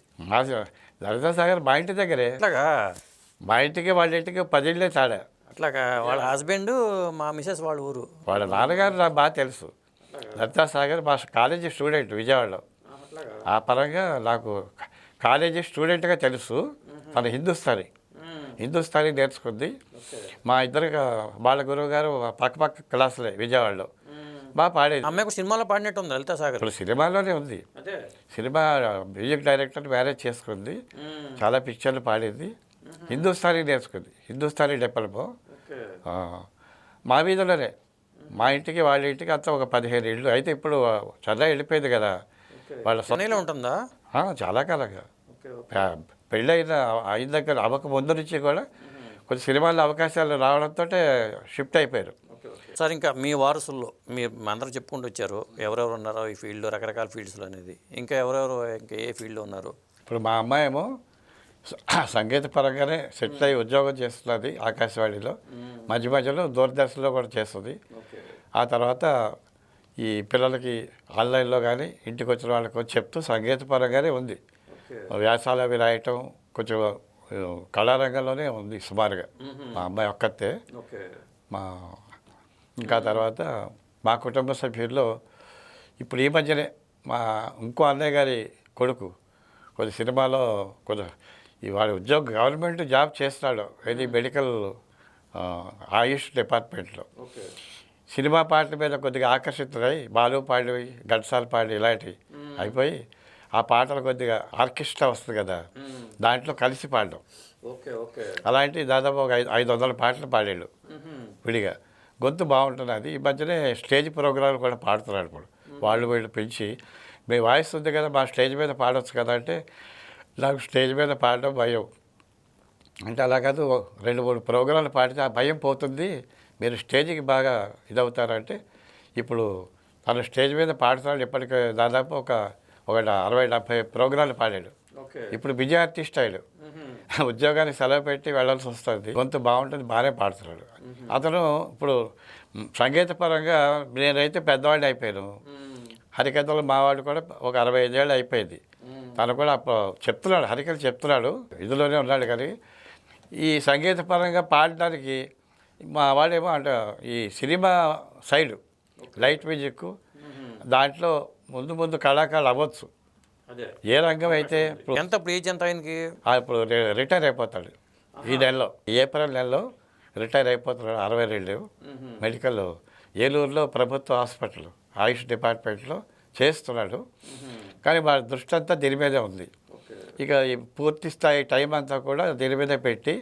లలితా సాగర్ మా ఇంటి దగ్గరే. అట్లాగా? మా ఇంటికి వాళ్ళ ఇంటికి 10 ఏళ్ళే తేడా. అట్లాగా? వాళ్ళ హస్బెండ్ మా మిసెస్ వాళ్ళ ఊరు. వాళ్ళ నాన్నగారు నాకు బాగా తెలుసు. లలితా సాగర్ మా కాలేజీ స్టూడెంట్ విజయవాడలో. ఆ పరంగా నాకు కాలేజీ స్టూడెంట్గా తెలుసు. తను హిందుస్థానీ నేర్చుకుంది. మా ఇద్దరు వాళ్ళ గురువు గారు పక్క క్లాసులే విజయవాడలో. బాగా పాడేది. అమ్మాయి సినిమాలో పాడినట్టు ఉంది లలితా సాగర్. ఇప్పుడు సినిమాలోనే ఉంది. సినిమా మ్యూజిక్ డైరెక్టర్ మ్యారేజ్ చేసుకుంది. చాలా పిక్చర్లు పాడేది. హిందుస్థానీ నేర్చుకుంది, హిందుస్థానీ డిప్లొమా. మా వీధిలోనే మా ఇంటికి వాళ్ళ ఇంటికి అంతా ఒక 15 ఇళ్ళు. అయితే ఇప్పుడు చెన్నై వెళ్ళిపోయింది కదా. వాళ్ళ చెన్నైలో ఉంటుందా? చాలా కాలంగా పెళ్ళి అయిన దగ్గర అవ్వక ముందు నుంచి కూడా కొన్ని సినిమాల్లో అవకాశాలు రావడంతో షిఫ్ట్ అయిపోయారు. సార్, ఇంకా మీ వారసుల్లో మీరు అందరూ చెప్పుకుంటూ వచ్చారు ఎవరెవరు ఉన్నారో ఈ ఫీల్డ్లో, రకరకాల ఫీల్డ్స్లో అనేది. ఇంకా ఎవరెవరు ఇంకా ఏ ఫీల్డ్లో ఉన్నారు? ఇప్పుడు మా అమ్మాయి ఏమో సంగీత పరంగానే సెటిల్ అయ్యి ఉద్యోగం చేస్తున్నది ఆకాశవాణిలో. మధ్యలో దూరదర్శన్లో కూడా చేస్తుంది. ఆ తర్వాత ఈ పిల్లలకి ఆన్లైన్లో కానీ ఇంటికి వచ్చిన వాళ్ళకి చెప్తూ సంగీత పరంగానే ఉంది. వ్యాసాలు అవి రాయటం కొంచెం కళారంగంలోనే ఉంది సుమారుగా. మా అమ్మాయి ఒక్కతే. ఇంకా తర్వాత మా కుటుంబ సభ్యుల్లో ఇప్పుడు ఈ మధ్యనే మా ఇంకో అన్నయ్య గారి కొడుకు కొద్ది సినిమాలో వాడి ఉద్యోగం గవర్నమెంట్ జాబ్ చేస్తున్నాడు. ఇది మెడికల్ ఆయుష్ డిపార్ట్మెంట్లో. సినిమా పాటల మీద కొద్దిగా ఆకర్షితులై బాలు పాడి, ఘంటసాల పాడి ఇలాంటివి అయిపోయి ఆ పాటలు కొద్దిగా ఆర్కెస్ట్రా వస్తుంది కదా, దాంట్లో కలిసి పాడడం. అలాంటి దాదాపు ఒక 500 పాటలు పాడాడు విడిగా. గొంతు బాగుంటున్నది. ఈ మధ్యనే స్టేజ్ ప్రోగ్రాంలు కూడా పాడుతున్నాడు. ఇప్పుడు వాళ్ళు వీళ్ళు పెంచి మీ వాయిస్ ఉంది కదా, మా స్టేజ్ మీద పాడవచ్చు కదా అంటే, నాకు స్టేజ్ మీద పాడడం భయం. అంటే అలా కాదు, 2-3 ప్రోగ్రాంలు పాడితే ఆ భయం పోతుంది, మీరు స్టేజ్కి బాగా ఇదవుతారంటే, ఇప్పుడు తను స్టేజ్ మీద పాడుతున్నాడు. ఇప్పటికి దాదాపు ఒక 60-70 ప్రోగ్రాంలు పాడాడు. ఇప్పుడు బిజీ ఆర్టిస్ట్ అయ్యాడు. ఉద్యోగానికి సెలవు పెట్టి వెళ్ళాల్సి వస్తుంది. గొంతు బాగుంటుంది, బాగానే పాడుతున్నాడు. అతను ఇప్పుడు సంగీతపరంగా నేనైతే పెద్దవాడిని అయిపోయాను. హరికథలు మావాడు కూడా ఒక 65 ఏళ్ళు అయిపోయింది. తను కూడా చెప్తున్నాడు, హరికథలు చెప్తున్నాడు, ఇదిలోనే ఉన్నాడు. కానీ ఈ సంగీతపరంగా పాడడానికి మా వాడేమో అంటే ఈ సినిమా సైడు లైట్ మ్యూజిక్ దాంట్లో ముందు కళాకారులు అవ్వచ్చు. ఏ రంగం అయితే ఎంత ఏజ్ ఎంత ఆయనకి? ఇప్పుడు రిటైర్ అయిపోతాడు ఈ నెలలో, ఏప్రిల్ నెలలో రిటైర్ అయిపోతున్నాడు. 62 మెడికల్ ఏలూరులో ప్రభుత్వ హాస్పిటల్ ఆయుష్ డిపార్ట్మెంట్లో చేస్తున్నాడు. కానీ వాడి దృష్టి అంతా దీని మీదే ఉంది. ఇక ఈ పూర్తి స్థాయి టైం అంతా కూడా దీని మీదే పెట్టి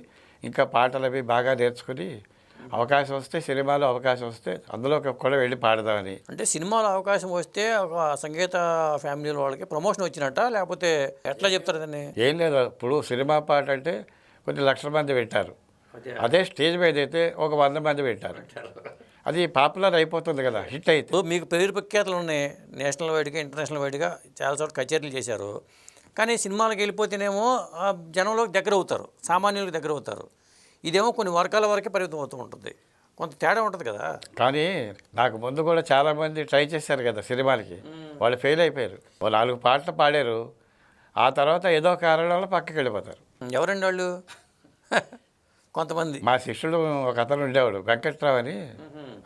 ఇంకా పాటలు అవి బాగా నేర్చుకుని అవకాశం వస్తే, సినిమాలో అవకాశం వస్తే అందులోకి కూడా వెళ్ళి పాడదామని. అంటే సినిమాలో అవకాశం వస్తే ఒక సంగీత ఫ్యామిలీల వాళ్ళకి ప్రమోషన్ వచ్చినట్ట, లేకపోతే ఎట్లా చెప్తారు దాన్ని? ఏం లేదు, ఇప్పుడు సినిమా పాట అంటే కొన్ని లక్షల మంది వింటారు. అదే స్టేజ్ మీద అయితే ఒక 100 మంది వింటారు. అది పాపులర్ అయిపోతుంది కదా, హిట్ అయితే. మీకు పేరు ప్రఖ్యాతలు ఉన్నాయి, నేషనల్ వైడ్గా ఇంటర్నేషనల్ వైడ్గా చాలా చోట్ల కచేరీలు చేశారు. కానీ సినిమాలకు వెళ్ళిపోతేనేమో జనంలోకి దగ్గర అవుతారు, సామాన్యులకు దగ్గర అవుతారు. ఇదేమో కొన్ని వర్గాల వరకే పరిమితం అవుతూ ఉంటుంది, కొంత తేడా ఉంటుంది కదా. కానీ నాకు ముందు కూడా చాలామంది ట్రై చేశారు కదా సినిమాలకి, వాళ్ళు ఫెయిల్ అయిపోయారు. వాళ్ళు 4 పాటలు పాడారు, ఆ తర్వాత ఏదో కారణం వల్ల పక్కకి వెళ్ళిపోతారు. ఎవరండి వాళ్ళు? కొంతమంది మా శిష్యుడు ఒక అతను ఉండేవాడు, వెంకట్రావు అని.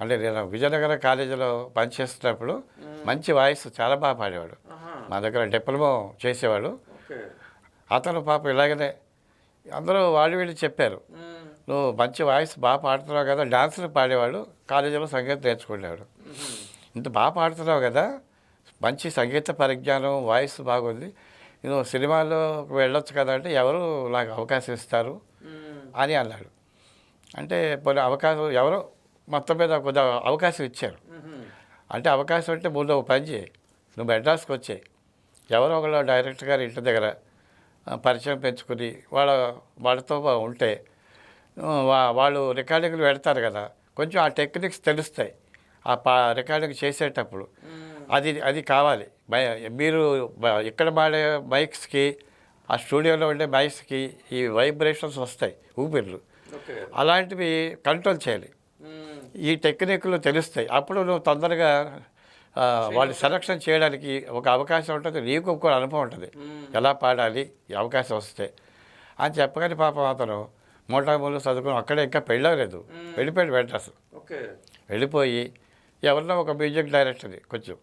అంటే నేను విజయనగరం కాలేజీలో పనిచేస్తున్నప్పుడు మంచి వాయిస్ చాలా బాగా పాడేవాడు. మా దగ్గర డిప్లొమా చేసేవాడు. అతను పాపం ఇలాగనే అందరూ వాళ్ళు వీళ్ళు చెప్పారు, నువ్వు మంచి వాయిస్ బాగా పాడుతున్నావు కదా. డాన్సులు పాడేవాడు, కాలేజీలో సంగీతం నేర్చుకునేవాడు. ఇంత బాగా పాడుతున్నావు కదా, మంచి సంగీత పరిజ్ఞానం, వాయిస్ బాగుంది, నువ్వు సినిమాలో వెళ్ళొచ్చు కదా అంటే, ఎవరు నాకు అవకాశం ఇస్తారు అని అన్నాడు. అంటే కొన్ని అవకాశం ఎవరో మొత్తం మీద కొద్ది అవకాశం ఇచ్చారు. అంటే అవకాశం అంటే ముందు ఒక పని చేయి, నువ్వు మెడ్రాస్కి వచ్చాయి, ఎవరో ఒకళ్ళు డైరెక్టర్ గారి ఇంటి దగ్గర పరిచయం పెంచుకుని వాళ్ళతో ఉంటే వాళ్ళు రికార్డింగ్లు పెడతారు కదా, కొంచెం ఆ టెక్నిక్స్ తెలుస్తాయి ఆ రికార్డింగ్ చేసేటప్పుడు. అది కావాలి. మీరు ఇక్కడ పాడే మైక్స్కి, ఆ స్టూడియోలో ఉండే మైక్స్కి ఈ వైబ్రేషన్స్ వస్తాయి, ఊపిర్లు, అలాంటివి కంట్రోల్ చేయాలి. ఈ టెక్నిక్లు తెలుస్తాయి. అప్పుడు నువ్వు తొందరగా వాళ్ళు సెలక్షన్ చేయడానికి ఒక అవకాశం ఉంటుంది, నీకు ఒక అనుభవం ఉంటుంది ఎలా పాడాలి ఈ అవకాశం వస్తే అని చెప్పగానే పాపం అతను మోటామూలు చదువుకుని అక్కడే ఇంకా పెళ్ళలేదు, వెళ్ళిపోయాడు మెడ్రాస్. వెళ్ళిపోయి ఎవరినో ఒక మ్యూజిక్ డైరెక్టర్ని కొంచెం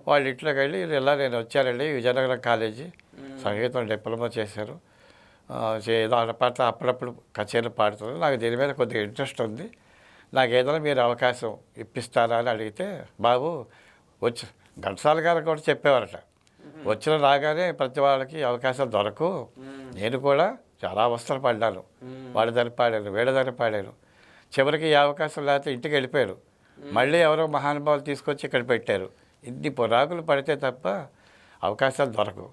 వాళ్ళ ఇంట్లోకి వెళ్ళి, ఇలా నేను వచ్చానండి విజయనగరం కాలేజీ, సంగీతం డిప్లొమా చేశారు, ఏదో పాటలు అప్పుడప్పుడు కచేరీలు పాడుతున్నారు, నాకు దీని మీద కొద్దిగా ఇంట్రెస్ట్ ఉంది, నాకు ఏదైనా మీరు అవకాశం ఇప్పిస్తారా అని అడిగితే, బాబు వచ్చి ఘంటసాల గారు కూడా చెప్పేవారట, వచ్చిన రాగానే ప్రతి వాళ్ళకి అవకాశాలు దొరకు, నేను కూడా చాలా అవస్థలు పడ్డాను, వాడిదాన్ని పాడాను, వీడదాన్ని పాడాను, చివరికి ఈ అవకాశం లేకపోతే ఇంటికి వెళ్ళిపోయారు, మళ్ళీ ఎవరో మహానుభావులు తీసుకొచ్చి ఇక్కడ పెట్టారు. ఇన్ని పొరాకులు పడితే తప్ప అవకాశాలు దొరకవు.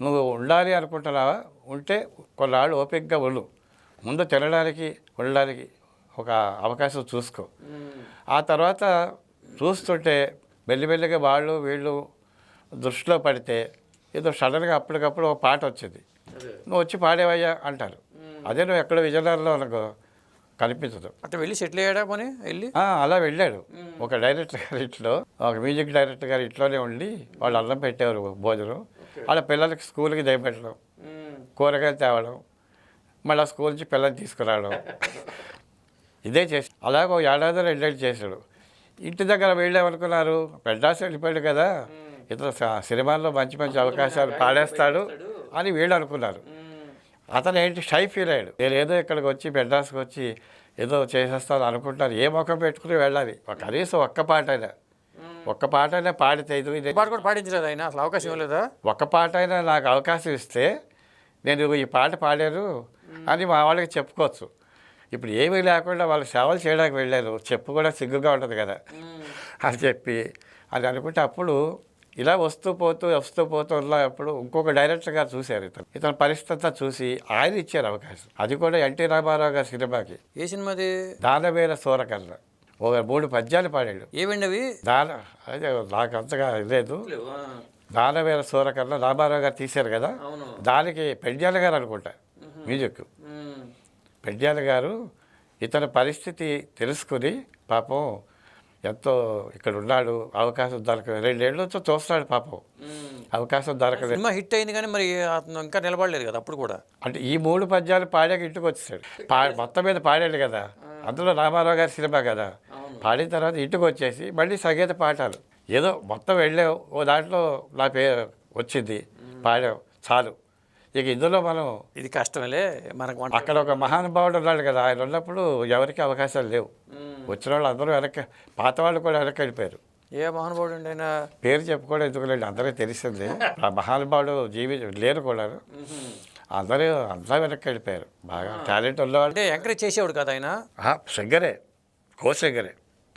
నువ్వు ఉండాలి అనుకుంటున్నావా, ఉంటే కొన్నాళ్ళు ఓపికగా ఉండు, ముందు తినడానికి ఉండడానికి ఒక అవకాశం చూసుకో, ఆ తర్వాత చూస్తుంటే మెల్లిమెల్లిగా వాళ్ళు వీళ్ళు దృష్టిలో పడితే ఏదో సడన్గా అప్పటికప్పుడు ఒక పాట వచ్చింది, నువ్వు వచ్చి పాడేవయ్యా అంటారు. అదే నువ్వు ఎక్కడ విజయనగరంలో అనుకో కనిపించదు. అట్లా వెళ్ళి సెటిల్ అయ్యాడా కొని వెళ్ళి అలా వెళ్ళాడు. ఒక డైరెక్టర్ గారి ఇంట్లో, ఒక మ్యూజిక్ డైరెక్టర్ గారి ఇంట్లోనే ఉండి వాళ్ళు అన్నం పెట్టేవారు, భోజనం, వాళ్ళ పిల్లలకి స్కూల్కి దయపెట్టడం, కూరగాయలు తేవడం, మళ్ళీ స్కూల్ నుంచి పిల్లల్ని తీసుకురావడం, ఇదే చేసి అలాగ 1 ఏడాది 2 ఏళ్ళు చేశాడు. ఇంటి దగ్గర వెళ్ళామనుకున్నారు, మెడ్రాస్ వెళ్ళిపోయాడు కదా, ఇతను సినిమాల్లో మంచి మంచి అవకాశాలు పాడేస్తాడు అని వీళ్ళు అనుకున్నారు. అతను ఏంటి షై ఫీల్ అయ్యాడు, నేను ఏదో ఇక్కడికి వచ్చి మెడ్రాస్కి వచ్చి ఏదో చేసేస్తాను అనుకుంటాను, ఏ ముఖం పెట్టుకుని వెళ్ళాలి, కనీసం ఒక్క పాట అయినా పాడితే, ఇది పాట కూడా పాడించలేదు ఆయన, అసలు అవకాశం ఇవ్వలేదా? ఒక్క పాట అయినా నాకు అవకాశం ఇస్తే నేను ఈ పాట పాడాను అని మా వాళ్ళకి చెప్పుకోవచ్చు. ఇప్పుడు ఏమీ లేకుండా వాళ్ళు సేవలు చేయడానికి వెళ్ళారు, చెప్పు కూడా సిగ్గుగా ఉంటుంది కదా అని చెప్పి అది అనుకుంటే, అప్పుడు ఇలా వస్తూ పోతూ ఉన్నప్పుడు ఇంకొక డైరెక్టర్ గారు చూశారు ఇతని పరిస్థితి అంతా చూసి ఆయన ఇచ్చారు అవకాశం. అది కూడా ఎన్టీ రామారావు గారి సినిమాకి ఏ సినిమాది? దానవేల సూరకర్ణ. ఒక 3 పద్యాలు పాడాడు. ఏవండి అవి? అదే నాకు అంతగా లేదు. దానవేల సూరకర్ణ రామారావు గారు తీశారు కదా, దానికి పెండ్యాల గారు అనుకుంటా మ్యూజిక్. పెండ్యాల గారు ఇతని పరిస్థితి తెలుసుకుని పాపం ఎంతో ఇక్కడ ఉన్నాడు, అవకాశం దొరకలేదు, 2 ఏళ్ళ నుంచి చూస్తున్నాడు పాపం, అవకాశం దొరకలేదు. సినిమా హిట్ అయింది కానీ మరి అతను ఇంకా నిలబడలేదు కదా అప్పుడు కూడా. అంటే ఈ 3 పద్యాలు పాడాక ఇంటికి వచ్చేసాడు. మొత్తం మీద పాడాడు కదా, అందులో రామారావు గారి సినిమా కదా. పాడిన తర్వాత ఇంటికి వచ్చేసి మళ్ళీ సంగీత పాఠాలు ఏదో మొత్తం వెళ్ళే ఓ దాంట్లో నా పేరు వచ్చింది, పాడాం, చాలు. ఇక ఇందులో మనం ఇది కష్టమేలే మనకు. అక్కడ ఒక మహానుభావుడు ఉన్నాడు కదా, ఆయన ఉన్నప్పుడు ఎవరికి అవకాశాలు లేవు. వచ్చిన వాళ్ళు అందరూ వెనక్కి, పాత వాళ్ళు కూడా వెనక్కి వెళ్ళిపోయారు. ఏ మహానుభావుడు అండి ఆయన? పేరు చెప్పుకోవడం ఎందుకులేండి, అందరికీ తెలిసిందే. ఆ మహానుభావుడు లేరు కూడా, అందరూ అంతా వెనక్కి వెళ్ళిపోయారు. బాగా టాలెంట్ ఉన్నవాళ్ళు. అంటే ఎంకరేజ్ చేసేవాడు కదా ఆయన? సింగరే, కోసింగరే.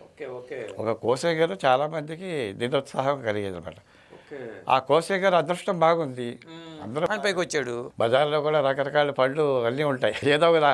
Okay okay. ఒక కోసింగరు చాలామందికి నిరుత్సాహం కలిగేది అనమాట. ఆ కోసింగర్ అదృష్టం బాగుంది, అందరూ పైకి వచ్చాడు. బజార్లో కూడా రకరకాల పళ్ళు అన్నీ ఉంటాయి, ఏదో ఒక